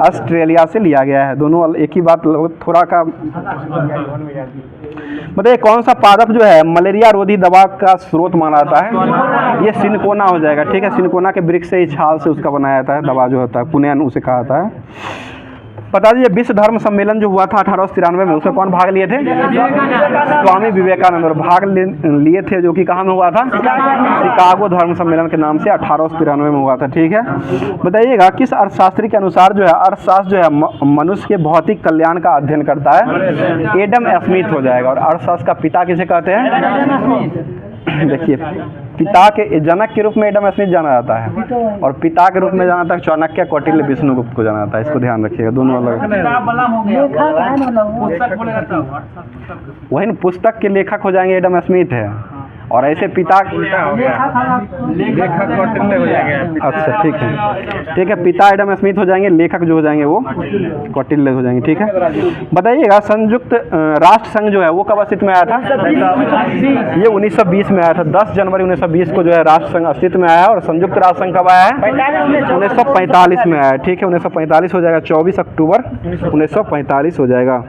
S1: ऑस्ट्रेलिया से लिया गया है। दोनों एक ही बात, थोड़ा का बताइए, कौन सा पादप जो है मलेरिया रोधी दवा का स्रोत माना जाता है? ये सिनकोना हो जाएगा। ठीक है, सिनकोना के वृक्ष से ही छाल से उसका बनाया जाता है दवा जो होता है, पुनैन उसे कहा जाता है। बता दीजिए, विश्व धर्म सम्मेलन जो हुआ था 1893 में, उसमें कौन भाग लिए थे? स्वामी विवेकानंद। और भाग लिए थे जो कि कहाँ में हुआ था? शिकागो धर्म सम्मेलन के नाम से 1893 में हुआ था। ठीक है, बताइएगा, किस अर्थशास्त्री के अनुसार जो है अर्थशास्त्र जो है मनुष्य के भौतिक कल्याण का अध्ययन करता है? एडम स्मिथ हो जाएगा। और अर्थशास्त्र का पिता किसे कहते हैं? देखिए, पिता के जनक के रूप में एडम स्मिथ जाना जाता है, और पिता के रूप में जाना जाता है चाणक्य, कौटिल्य, विष्णुगुप्त को जाना जाता है। इसको ध्यान रखिएगा, दोनों अलग। वही पुस्तक के लेखक हो जाएंगे एडम स्मिथ है, और ऐसे पिता
S2: लेखक कौटिल्य हो जाएंगे।
S1: अच्छा, ठीक है, ठीक है, पिता एडम स्मिथ हो जाएंगे, लेखक जो हो जाएंगे वो कौटिल्य हो जाएंगे। ठीक है, बताइएगा, संयुक्त राष्ट्र संघ जो है वो कब अस्तित्व में आया था? ये 1920 में आया था। 10 जनवरी 1920 को जो है राष्ट्र संघ अस्तित्व में आया है। और संयुक्त राष्ट्र संघ कब आया है? 1945 में आया है। ठीक है, 1945 हो जाएगा। 24 अक्टूबर 1945 हो जाएगा।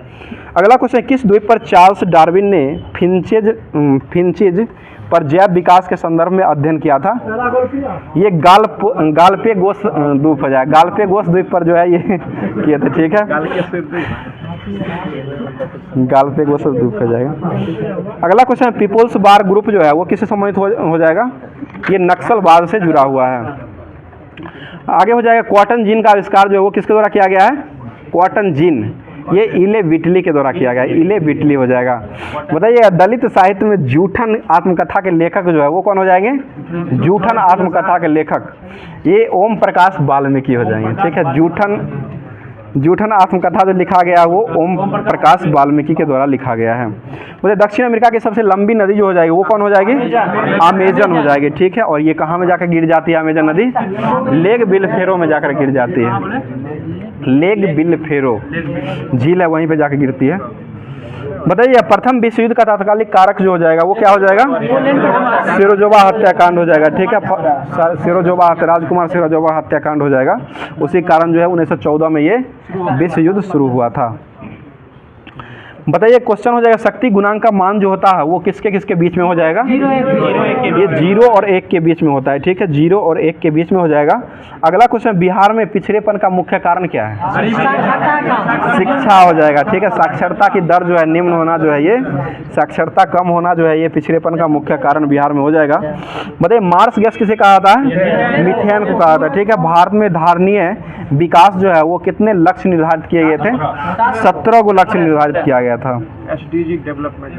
S1: अगला क्वेश्चन, किस द्वीप पर चार्ल्स डार्विन ने फिंचेज पर जैव विकास के संदर्भ में अध्ययन किया था? ये गालपेगोस द्वीप हो जाएगा। गालपेगोस द्वीप पर जो है ये किए थे। ठीक है, गालपेगोस द्वीप हो जाएगा। अगला क्वेश्चन, पीपुल्स बार ग्रुप जो है वो किससे संबंधित हो जाएगा? ये नक्सलवाद से जुड़ा हुआ है। आगे हो जाएगा, क्वार्टन जीन का आविष्कार जो है वो किसके द्वारा किया गया है? क्वार्टन जीन ये इले विटली के द्वारा किया गया। इले विटली हो जाएगा। बताइए, दलित साहित्य में जूठन आत्मकथा के लेखक जो है वो कौन हो जाएंगे? जूठन आत्मकथा के लेखक ये ओम प्रकाश वाल्मीकि हो जाएंगे। ठीक है, जूठन आत्मकथा जो लिखा गया वो ओम प्रकाश वाल्मीकि के द्वारा लिखा गया है। मुझे दक्षिण अमेरिका की सबसे लंबी नदी जो हो जाएगी वो कौन हो जाएगी? अमेजन हो जाएगी। ठीक है, और ये कहाँ में जाकर गिर जाती है अमेजन नदी? लेक बिलफेरो में जाकर गिर जाती है। लेक बिलफेरो झील है, वहीं पे जाकर गिरती है। बताइए, प्रथम विश्व युद्ध का तात्कालिक कारक जो हो जाएगा वो क्या हो जाएगा? सिरोजोबा हत्याकांड हो जाएगा। ठीक है, राजकुमार सिरोजोबा हत्याकांड हो जाएगा। उसी कारण जो है 1914 में ये विश्व युद्ध शुरू हुआ था। बताइए क्वेश्चन हो जाएगा, शक्ति गुणांक का मान जो होता है वो किसके किसके बीच में हो जाएगा? ये 0 और 1 के बीच में होता है, ठीक है, 0 और 1 के बीच में हो जाएगा। अगला क्वेश्चन, बिहार में पिछड़ेपन का मुख्य कारण क्या है? शिक्षा हो जाएगा, ठीक है, साक्षरता की दर जो है निम्न होना जो है ये, साक्षरता कम होना जो है ये पिछड़ेपन का मुख्य कारण बिहार में हो जाएगा। बताइए मार्स गैस किसे कहा जाता है? मीथेन को कहा जाता है, ठीक है। भारत में धारणीय विकास जो है वो कितने लक्ष्य निर्धारित किए गए थे? 17 को लक्ष्य निर्धारित किया गया था।
S2: SDG development.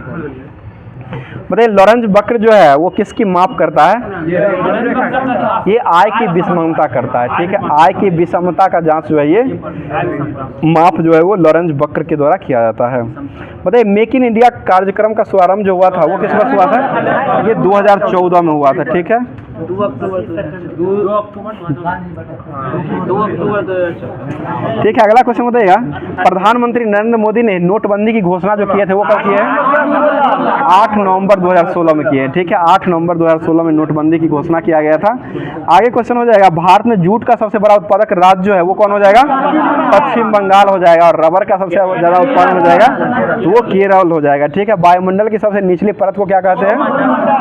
S1: बताइए लॉरेंज वक्र जो है वो किसकी माप करता है? ये आय की विषमता करता है, ठीक है, आय की विषमता का जांच जो है ये माप जो है वो लॉरेंज वक्र के द्वारा किया जाता है। बताइए मेक इन इंडिया कार्यक्रम का शुभारंभ जो हुआ था वो किस वर्ष हुआ था? ये 2014 में हुआ था, ठीक है।
S2: 2 अक्टूबर
S1: ठीक है, अगला क्वेश्चन बताइएगा, प्रधानमंत्री नरेंद्र मोदी ने नोटबंदी की घोषणा जो किए थे वो कब किए हैं? 8 नवंबर 2016 में किए हैं, ठीक है, 8 नवंबर 2016 में नोटबंदी की घोषणा किया गया था। आगे क्वेश्चन हो जाएगा, भारत में जूट का सबसे बड़ा उत्पादक राज्य जो है वो कौन हो जाएगा? पश्चिम बंगाल हो जाएगा। और रबर का सबसे ज़्यादा उत्पादन हो जाएगा तो वो केरल हो जाएगा, ठीक है। वायुमंडल की सबसे निचली परत को क्या कहते हैं?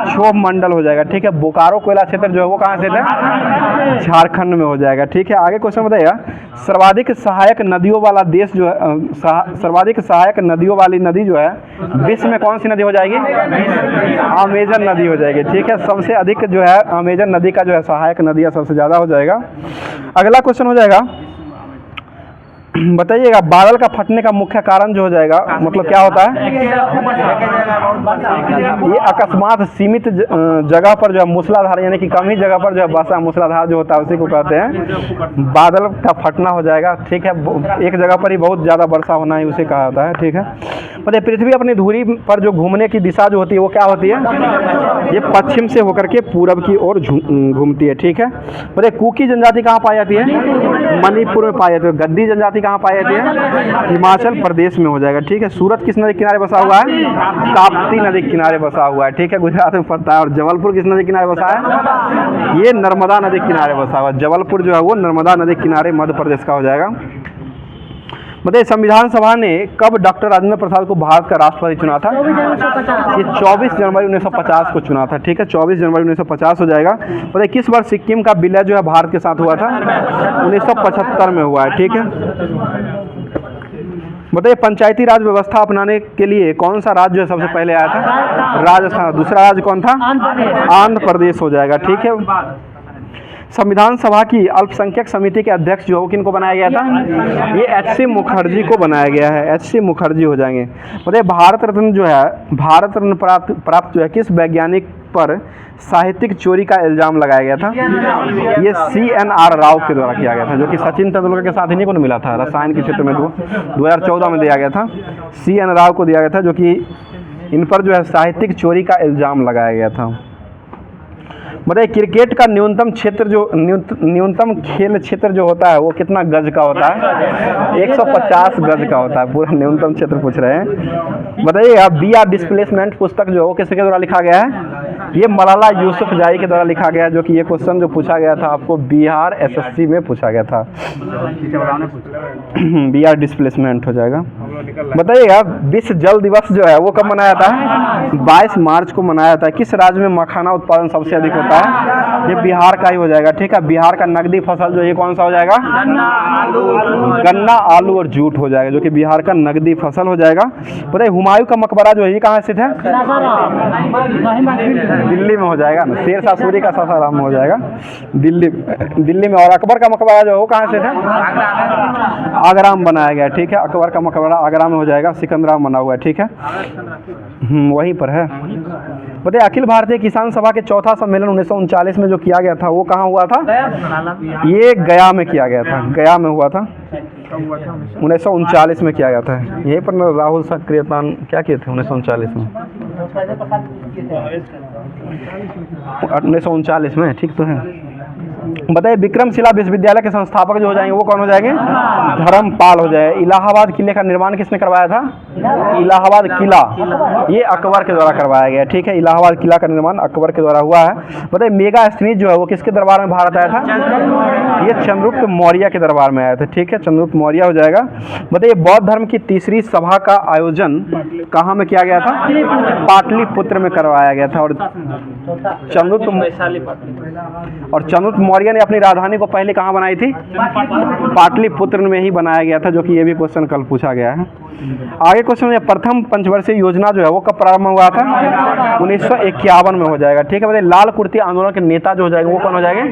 S1: क्षोभ मंडल हो जाएगा, ठीक है। बोकारो कोयला क्षेत्र जो है वो कहाँ स्थित है? झारखंड में हो जाएगा, ठीक है। आगे क्वेश्चन बताइएगा, सर्वाधिक सहायक नदियों वाला देश जो है, सर्वाधिक सहायक नदियों वाली नदी जो है विश्व में कौन सी नदी हो जाएगी? अमेजन नदी हो जाएगी, ठीक है। सबसे अधिक जो है अमेजन नदी का जो है सहायक नदियाँ सबसे ज़्यादा हो जाएगा। अगला क्वेश्चन हो जाएगा, बताइएगा बादल का फटने का मुख्य कारण जो हो जाएगा मतलब क्या होता है? ये अकस्मात सीमित जगह पर जो है मूसलाधार यानी कि कम ही जगह पर जो है वर्षा मूसलाधार जो होता है उसी को कहते हैं बादल का फटना हो जाएगा, ठीक है। एक जगह पर ही बहुत ज़्यादा वर्षा होना ही उसे कहा जाता है, ठीक है। मतलब पृथ्वी अपनी धुरी पर जो घूमने की दिशा जो होती है वो क्या होती है? ये पश्चिम से होकर के पूरब की ओर घूमती है, ठीक है। मतलब कुकी जनजाति कहाँ पाई जाती है? मणिपुर में पाई जाती है। गद्दी जनजाति कहाँ पाई जाती है? हिमाचल प्रदेश में हो जाएगा, ठीक है। सूरत किस नदी किनारे बसा हुआ है? ताप्ती नदी किनारे बसा हुआ है, ठीक है, गुजरात में पड़ता है। और जबलपुर किस नदी किनारे बसा है? ये नर्मदा नदी किनारे बसा हुआ है। जबलपुर जो है वो नर्मदा नदी किनारे मध्य प्रदेश का हो जाएगा। बताइए संविधान सभा ने कब डॉक्टर राजेंद्र प्रसाद को भारत का राष्ट्रपति चुना था? ये 24 जनवरी 1950 को चुना था, ठीक है, 24 जनवरी 1950 हो जाएगा। बताइए किस वर्ष सिक्किम का विलय जो है भारत के साथ हुआ था? 1975 में हुआ है, ठीक है। बताइए पंचायती राज व्यवस्था अपनाने के लिए कौन सा राज्य जो सबसे पहले आया था? राजस्थान। दूसरा राज्य कौन था? आंध्र प्रदेश हो जाएगा, ठीक है। संविधान सभा की अल्पसंख्यक समिति के अध्यक्ष जो किनको बनाया गया था? ये HC मुखर्जी को बनाया गया है, HC मुखर्जी हो जाएंगे। बताइए भारत रत्न जो है, भारत रत्न प्राप्त जो है किस वैज्ञानिक पर साहित्यिक चोरी का इल्जाम लगाया गया था? ये CNR राव के द्वारा किया गया था, जो कि सचिन तेंदुलकर के साथ इन्हीं को मिला था रसायन के क्षेत्र में 2014 में दिया गया था। CN राव को दिया गया था, जो कि इन पर जो है साहित्यिक चोरी का इल्जाम लगाया गया था। बताइए क्रिकेट का न्यूनतम क्षेत्र जो न्यूनतम खेल क्षेत्र जो होता है वो कितना गज का होता है? 150 गज का होता है, पूरा न्यूनतम क्षेत्र पूछ रहे हैं। बताइए BR डिस्प्लेसमेंट पुस्तक जो किसके द्वारा लिखा गया है? ये मलाला यूसुफजई के द्वारा लिखा गया, जो कि ये क्वेश्चन जो पूछा गया था आपको बिहार SSC में पूछा गया था। BR डिस्प्लेसमेंट हो जाएगा। बताइएगा विश्व जल दिवस जो है वो कब मनाया जाता है? 22 मार्च को मनाया जाता है। किस राज्य में मखाना उत्पादन सबसे अधिक होता है? ये बिहार का ही हो जाएगा, ठीक है। बिहार का नकदी फसल जो ये कौन सा हो जाएगा? गन्ना, आलू और जूट हो जाएगा, जो कि बिहार का नकदी फसल हो जाएगा। बताइए हुमायूं का मकबरा जो है ये कहाँ स्थित है? दिल्ली में हो जाएगा ना, शेरशाह सूरी का सासाराम में हो जाएगा, दिल्ली में। और अकबर का मकबरा जो है वो कहाँ स्थित है? आगरा में बनाया गया, ठीक है। अकबर का मकबरा आगरा में हो जाएगा, सिकंदरा में बना हुआ है, ठीक है, वहीं पर है। बताइए अखिल भारतीय किसान सभा के चौथा सम्मेलन 1939 में जो किया गया था वो कहाँ हुआ था? ये गया में किया गया था, गया में हुआ था, 1939 में किया गया था। यहीं पर राहुल सक्रियतान क्या किए थे 1939 में? 1939 में, ठीक तो है। बताइए विक्रमशिला विश्वविद्यालय के संस्थापक जो हो जाएंगे वो कौन हो जाएंगे? धर्मपाल हो जाए। इलाहाबाद किले का निर्माण किसने करवाया था? इलाहाबाद किला ये अकबर के द्वारा करवाया गया, ठीक है। इलाहाबाद किला का निर्माण अकबर के द्वारा हुआ है। बताइए मेगास्थनीज जो है वो किसके दरबार में भारत आया था? ये चंद्रगुप्त मौर्य के दरबार में आया था, ठीक है, चंद्रगुप्त मौर्य हो जाएगा। बताइए बौद्ध धर्म की तीसरी सभा का आयोजन कहाँ में किया गया था? पाटलिपुत्र में करवाया गया था। और चंद्रगुप्त मौर्य ने अपनी राजधानी को पहले कहाँ बनाई थी? पाटलिपुत्र में ही बनाया गया था, जो कि ये भी क्वेश्चन कल पूछा गया है। आगे क्वेश्चन है प्रथम पंचवर्षीय योजना जो है वो कब प्रारंभ हुआ था? 1951 में हो जाएगा, ठीक है। बताइए लाल कुर्ती आंदोलन के नेता जो हो जाएंगे वो कौन हो जाएंगे?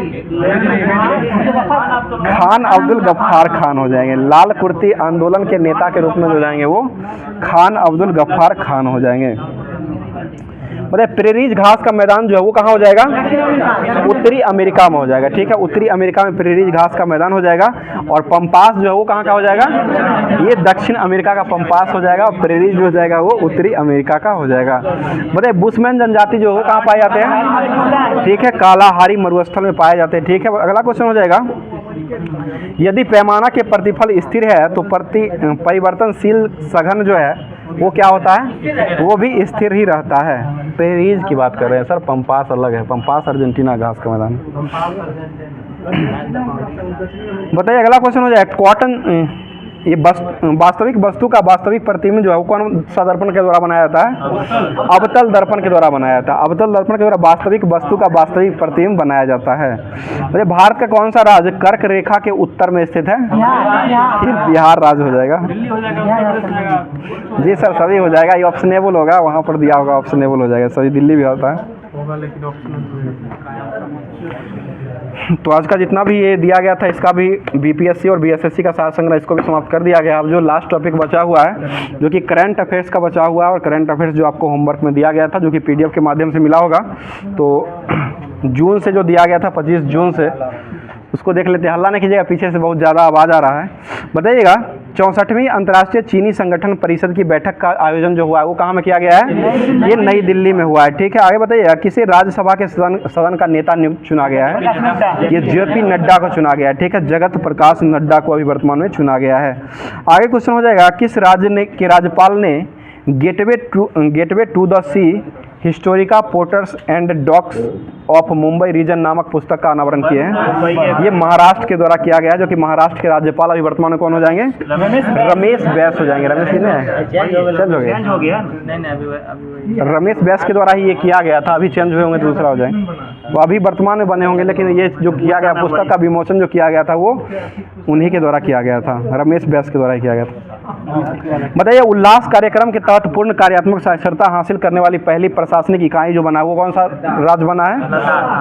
S1: खान अब्दुल गफ्फार खान हो जाएंगे। लाल कुर्ती आंदोलन के नेता के रूप में जो जाएंगे वो खान अब्दुल गफ्फार खान हो जाएंगे। बताइए प्रेरीज घास का मैदान जो है वो कहाँ हो जाएगा? उत्तरी अमेरिका में हो जाएगा, ठीक है। उत्तरी अमेरिका में प्रेरीज घास का मैदान हो जाएगा। और पंपास जो है वो कहाँ का हो जाएगा? ये दक्षिण अमेरिका का पंपास हो जाएगा। और प्रेरीज जो हो जाएगा वो उत्तरी अमेरिका का हो जाएगा। बताइए बुशमैन जनजाति जो है कहाँ पाए जाते हैं? ठीक है, कालाहारी मरुस्थल में पाए जाते हैं, ठीक है। अगला क्वेश्चन हो जाएगा यदि पैमाना के प्रतिफल स्थिर है तो परिवर्तनशील सघन जो है वो क्या होता है? वो भी स्थिर ही रहता है। प्रेरीज की बात कर रहे हैं सर, पंपास अलग है। पंपास अर्जेंटीना घास का मैदान। बताइए अगला क्वेश्चन हो जाए कॉटन ये वास्तविक वस्तु का वास्तविक प्रतिबिंब जो है वो कौन सा दर्पण के द्वारा बनाया जाता है? अवतल दर्पण के द्वारा बनाया जाता है। अवतल दर्पण के द्वारा वास्तविक वस्तु का वास्तविक प्रतिबिंब बनाया जाता है। तो भारत का कौन सा राज्य कर्क रेखा के उत्तर में स्थित है? बिहार राज्य हो जाएगा। जी सर सभी हो जाएगा, ये ऑप्शनेबल होगा, वहाँ पर दिया होगा ऑप्शनेबल हो जाएगा सभी। दिल्ली भी होता है। तो आज का जितना भी ये दिया गया था इसका भी बीपीएससी और बीएसएससी का सार संग्रह इसको भी समाप्त कर दिया गया। अब जो लास्ट टॉपिक बचा हुआ है जो कि करंट अफेयर्स का बचा हुआ है, और करंट अफेयर्स जो आपको होमवर्क में दिया गया था जो कि पीडीएफ के माध्यम से मिला होगा, तो जून से जो दिया गया था 25 जून से, उसको देख लेते हैं। हल्ला नहीं कीजिएगा, पीछे से बहुत ज़्यादा आवाज़ आ रहा है। बताइएगा 64वीं अंतर्राष्ट्रीय चीनी संगठन परिषद की बैठक का आयोजन जो हुआ है वो कहाँ में किया गया है? ये नई दिल्ली में हुआ है, ठीक है। आगे बताइएगा किसे राज्यसभा के सदन का नेता चुना गया है? ये जेपी नड्डा को चुना गया है, ठीक है। जगत प्रकाश नड्डा को अभी वर्तमान में चुना गया है। आगे क्वेश्चन हो जाएगा किस राज्य के राज्यपाल ने gateway to the sea historic ports and docks of Mumbai region नामक पुस्तक का अनावरण किए हैं? ये महाराष्ट्र के द्वारा किया गया है, जो कि महाराष्ट्र के राज्यपाल अभी वर्तमान में कौन हो जाएंगे? रमेश बैस हो जाएंगे। रमेश चेंज हो गया रमेश बैस के द्वारा ही ये किया गया था, अभी चेंज हुए होंगे तो दूसरा हो जाएंगे, वो अभी वर्तमान में बने होंगे। लेकिन ये जो किया गया पुस्तक का विमोचन जो किया गया था वो उन्हीं के द्वारा किया गया था, रमेश बैस के द्वारा ही किया गया था। बताइए उल्लास कार्यक्रम के तहत पूर्ण कार्यात्मक साक्षरता हासिल करने वाली पहली प्रशासनिक इकाई जो बना है वो कौन सा राज्य बना है?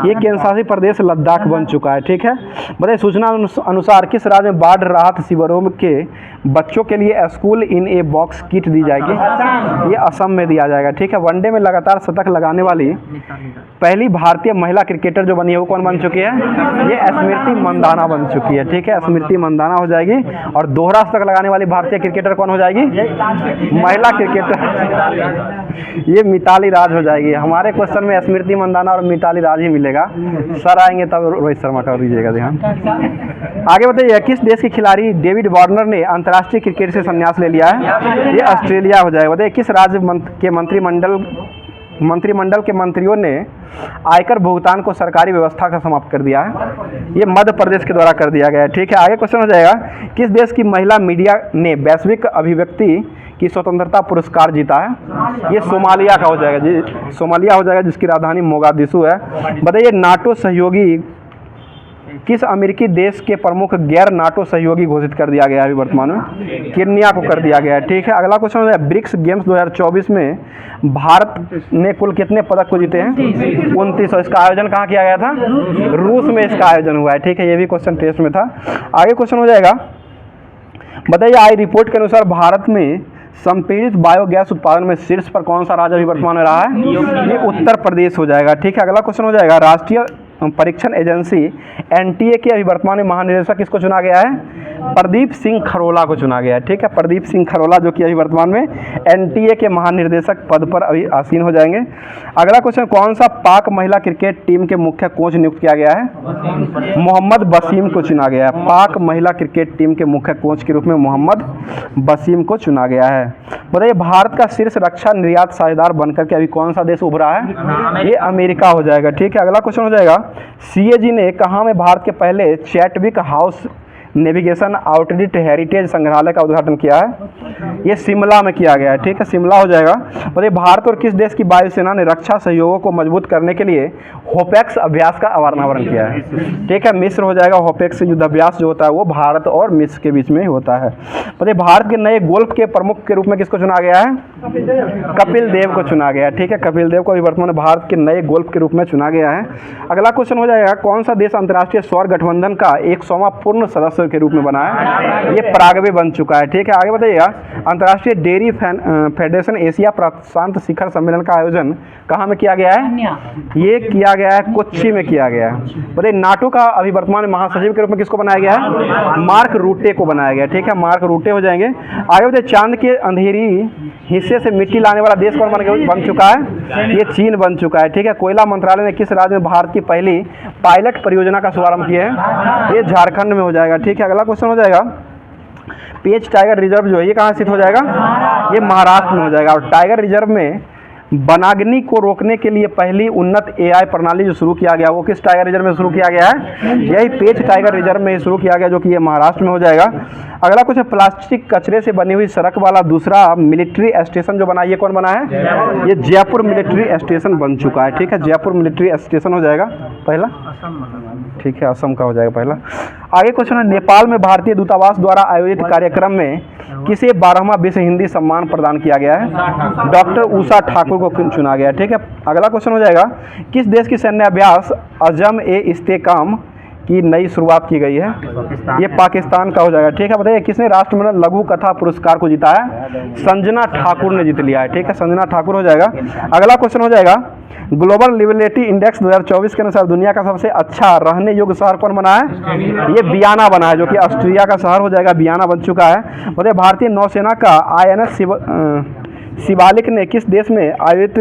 S1: ये केंद्र शासित प्रदेश लद्दाख बन चुका है, ठीक है। बताइए सूचना अनुसार किस राज्य में बाढ़ राहत शिविरों के बच्चों के लिए school in a box kit दी जाएगी? ये असम में दिया जाएगा, ठीक है। वनडे में लगातार शतक लगाने वाली पहली भारतीय महिला क्रिकेटर जो बनी है वो कौन बन चुकी है? ये स्मृति मंदाना बन चुकी है, ठीक है। स्मृति मंदाना हो जाएगी। और दोहरा शतक लगाने वाली भारतीय क्रिकेटर कौन हो जाएगी? महिला क्रिकेटर ये मिताली राज हो जाएगी। हमारे क्वेश्चन में स्मृति मंदाना और मिताली राज ही मिलेगा, सर आएंगे तब रोहित शर्मा का दीजिएगा ध्यान। आगे बताइए किस देश के खिलाड़ी डेविड वार्नर ने अंतर्राष्ट्रीय क्रिकेट से संन्यास ले लिया है? ये ऑस्ट्रेलिया हो जाएगा। बताइए किस राज्य के मंत्रिमंडल के मंत्रियों ने आयकर भुगतान को सरकारी व्यवस्था का समाप्त कर दिया है? ये मध्य प्रदेश के द्वारा कर दिया गया है, ठीक है। आगे क्वेश्चन हो जाएगा किस देश की महिला मीडिया ने वैश्विक अभिव्यक्ति की स्वतंत्रता पुरस्कार जीता है? ये सोमालिया का हो जाएगा जी, सोमालिया हो जाएगा जिसकी राजधानी मोगादिशु है। बताइए नाटो सहयोगी किस अमेरिकी देश के प्रमुख गैर नाटो सहयोगी घोषित कर दिया गया है अभी वर्तमान में? केन्या को कर दिया गया है, ठीक है। अगला क्वेश्चन है ब्रिक्स गेम्स 2024 में भारत ने कुल कितने पदक को जीते हैं? 29। इसका आयोजन कहाँ किया गया था? रूस में इसका आयोजन हुआ है, ठीक है। ये भी क्वेश्चन टेस्ट में था। आगे क्वेश्चन हो जाएगा बताइए आई रिपोर्ट के अनुसार भारत में संपीड़ित बायोगैस उत्पादन में शीर्ष पर कौन सा राज्य अभी वर्तमान में रहा है? ये उत्तर प्रदेश हो जाएगा, ठीक है। अगला क्वेश्चन हो जाएगा राष्ट्रीय परीक्षण एजेंसी एनटीए के अभी वर्तमान में महानिदेशक किसको चुना गया है? प्रदीप सिंह खरोला को चुना गया है। ठीक है, प्रदीप सिंह खरोला जो कि अभी वर्तमान में एनटीए के महानिर्देशक पद पर अभी आसीन हो जाएंगे। अगला क्वेश्चन, कौन सा पाक महिला क्रिकेट टीम के मुख्य कोच नियुक्त किया गया है? मोहम्मद वसीम को चुना गया है। पाक महिला क्रिकेट टीम के मुख्य कोच के रूप में मोहम्मद वसीम को चुना गया है। बताइए, भारत का शीर्ष रक्षा निर्यात साझेदार बनकर के अभी कौन सा देश उभरा है? ये अमेरिका हो जाएगा। ठीक है, अगला क्वेश्चन हो जाएगा, सीएजी ने कहाँ में भारत के पहले चैटविक हाउस नेविगेशन आउटरीच हेरिटेज संग्रहालय का उद्घाटन किया है? ये शिमला में किया गया है। ठीक है, शिमला हो जाएगा। बताइए, भारत और किस देश की वायुसेना ने रक्षा सहयोगों को मजबूत करने के लिए होपेक्स अभ्यास का अनावरण किया है? ठीक है, मिस्र हो जाएगा। होपेक्स युद्धाभ्यास जो होता है वो भारत और मिस्र के बीच में होता है। बताइए, भारत के नए गोल्फ के प्रमुख के रूप में किसको चुना गया है? कपिल देव को चुना गया है। ठीक है, कपिल देव को अभी वर्तमान में भारत के नए गोल्फ के रूप में चुना गया है। अगला क्वेश्चन हो जाएगा, कौन सा देश अंतर्राष्ट्रीय सौर गठबंधन का 100वां पूर्ण सदस्य के रूप में बना है? ये पराग्वे बन चुका है। ठीक है, आगे बताइएगा, अंतर्राष्ट्रीय डेयरी फेडरेशन एशिया प्रशांत शिखर सम्मेलन का आयोजन कहाँ में किया गया है? ये किया गया है कोच्चि में किया गया है। बताइए, नाटो का अभी वर्तमान में महासचिव के रूप में किसको बनाया गया है? मार्क रूटे को बनाया गया। ठीक है, मार्क रूटे हो जाएंगे। आगे बताइए, चांद के अंधेरी हिस्से से मिट्टी लाने वाला देश कौन बन चुका है? ये चीन बन चुका है। ठीक है, कोयला मंत्रालय ने किस राज्य में भारत की पहली पायलट परियोजना का शुभारंभ किया है? ये झारखंड में हो जाएगा। ठीक है, अगला क्वेश्चन हो जाएगा, पेंच टाइगर रिजर्व जो है ये कहाँ स्थित हो जाएगा? ये महाराष्ट्र में हो जाएगा। और टाइगर रिजर्व में वनाग्नि को रोकने के लिए पहली उन्नत एआई प्रणाली जो शुरू किया गया वो किस टाइगर रिजर्व में शुरू किया गया है? यही पेंच टाइगर रिजर्व में शुरू किया गया, जो कि ये महाराष्ट्र में हो जाएगा। अगला कुछ है, प्लास्टिक कचरे से बनी हुई सड़क वाला दूसरा मिलिट्री स्टेशन जो बना, ये कौन बना है? ये जयपुर मिलिट्री स्टेशन बन चुका है। ठीक है, जयपुर मिलिट्री स्टेशन हो जाएगा पहला। ठीक है, असम का हो जाएगा पहला। आगे क्वेश्चन है, नेपाल में भारतीय दूतावास द्वारा आयोजित कार्यक्रम में किसे 12वां विश्व हिंदी सम्मान प्रदान किया गया है? डॉक्टर उषा ठाकुर को चुना गया। ठीक है, अगला क्वेश्चन हो जाएगा, किस देश की सैन्य अभ्यास अजम ए इस्तेकाम की नई शुरुआत की गई है? ये पाकिस्तान का हो जाएगा। ठीक है, बताइए, किसने राष्ट्रमंडल लघु कथा पुरस्कार को जीता है? संजना ठाकुर ने जीत लिया है। ठीक है, संजना ठाकुर हो जाएगा। अगला क्वेश्चन हो जाएगा, ग्लोबल लिविलिटी इंडेक्स 2024 के अनुसार दुनिया का सबसे अच्छा रहने योग्य शहर कौन बना है? ये वियना बना है, जो कि ऑस्ट्रिया का शहर हो जाएगा। वियना बन चुका है। बताइए, भारतीय नौसेना का INS शिवालिक ने किस देश में आयोजित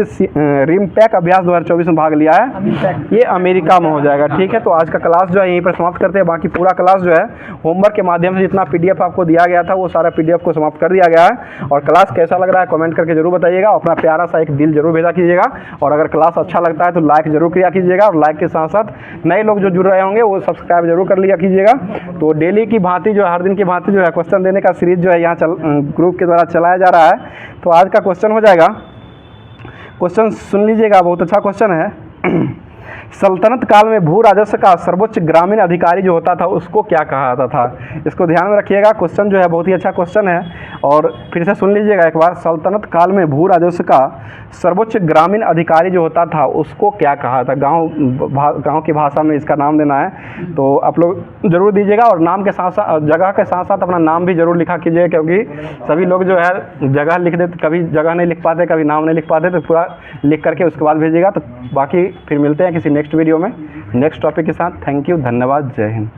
S1: रिमपैक अभ्यास 2024 में भाग लिया है? ये अमेरिका में हो जाएगा। ठीक है, तो आज का क्लास जो है यहीं पर समाप्त करते हैं। बाकी पूरा क्लास जो है होमवर्क के माध्यम से जितना PDF आपको दिया गया था वो सारा PDF को समाप्त कर दिया गया है। और क्लास कैसा लग रहा है कमेंट करके जरूर बताइएगा। अपना प्यारा सा एक दिल जरूर भेजा कीजिएगा। और अगर क्लास अच्छा लगता है तो लाइक जरूर किया कीजिएगा। और लाइक के साथ साथ नए लोग जो जुड़ रहे होंगे वो सब्सक्राइब जरूर कर लिया कीजिएगा। तो डेली की भांति जो है, हर दिन की भांति जो है क्वेश्चन देने का सीरीज जो है यहाँ ग्रुप के द्वारा चलाया जा रहा है। तो आज का क्वेश्चन हो जाएगा, क्वेश्चन सुन लीजिएगा, बहुत अच्छा क्वेश्चन है। सल्तनत काल में भू राजस्व का सर्वोच्च ग्रामीण अधिकारी जो होता था उसको क्या कहा जाता था? इसको ध्यान में रखिएगा। क्वेश्चन जो है बहुत ही अच्छा क्वेश्चन है और फिर से सुन लीजिएगा एक बार। सल्तनत काल में भू राजस्व का सर्वोच्च ग्रामीण अधिकारी जो होता था उसको क्या कहा था? गांव की भाषा में इसका नाम देना है, तो आप लोग जरूर दीजिएगा। और नाम के साथ साथ, जगह के साथ साथ अपना नाम भी जरूर लिखा कीजिए, क्योंकि सभी लोग जो है जगह लिख देते, कभी जगह नहीं लिख पाते, कभी नाम नहीं लिख पाते, तो पूरा लिख करके उसके बाद भेजिएगा। तो बाकी फिर मिलते हैं किसी नेक्स्ट वीडियो में नेक्स्ट टॉपिक के साथ। थैंक यू, धन्यवाद, जय हिंद।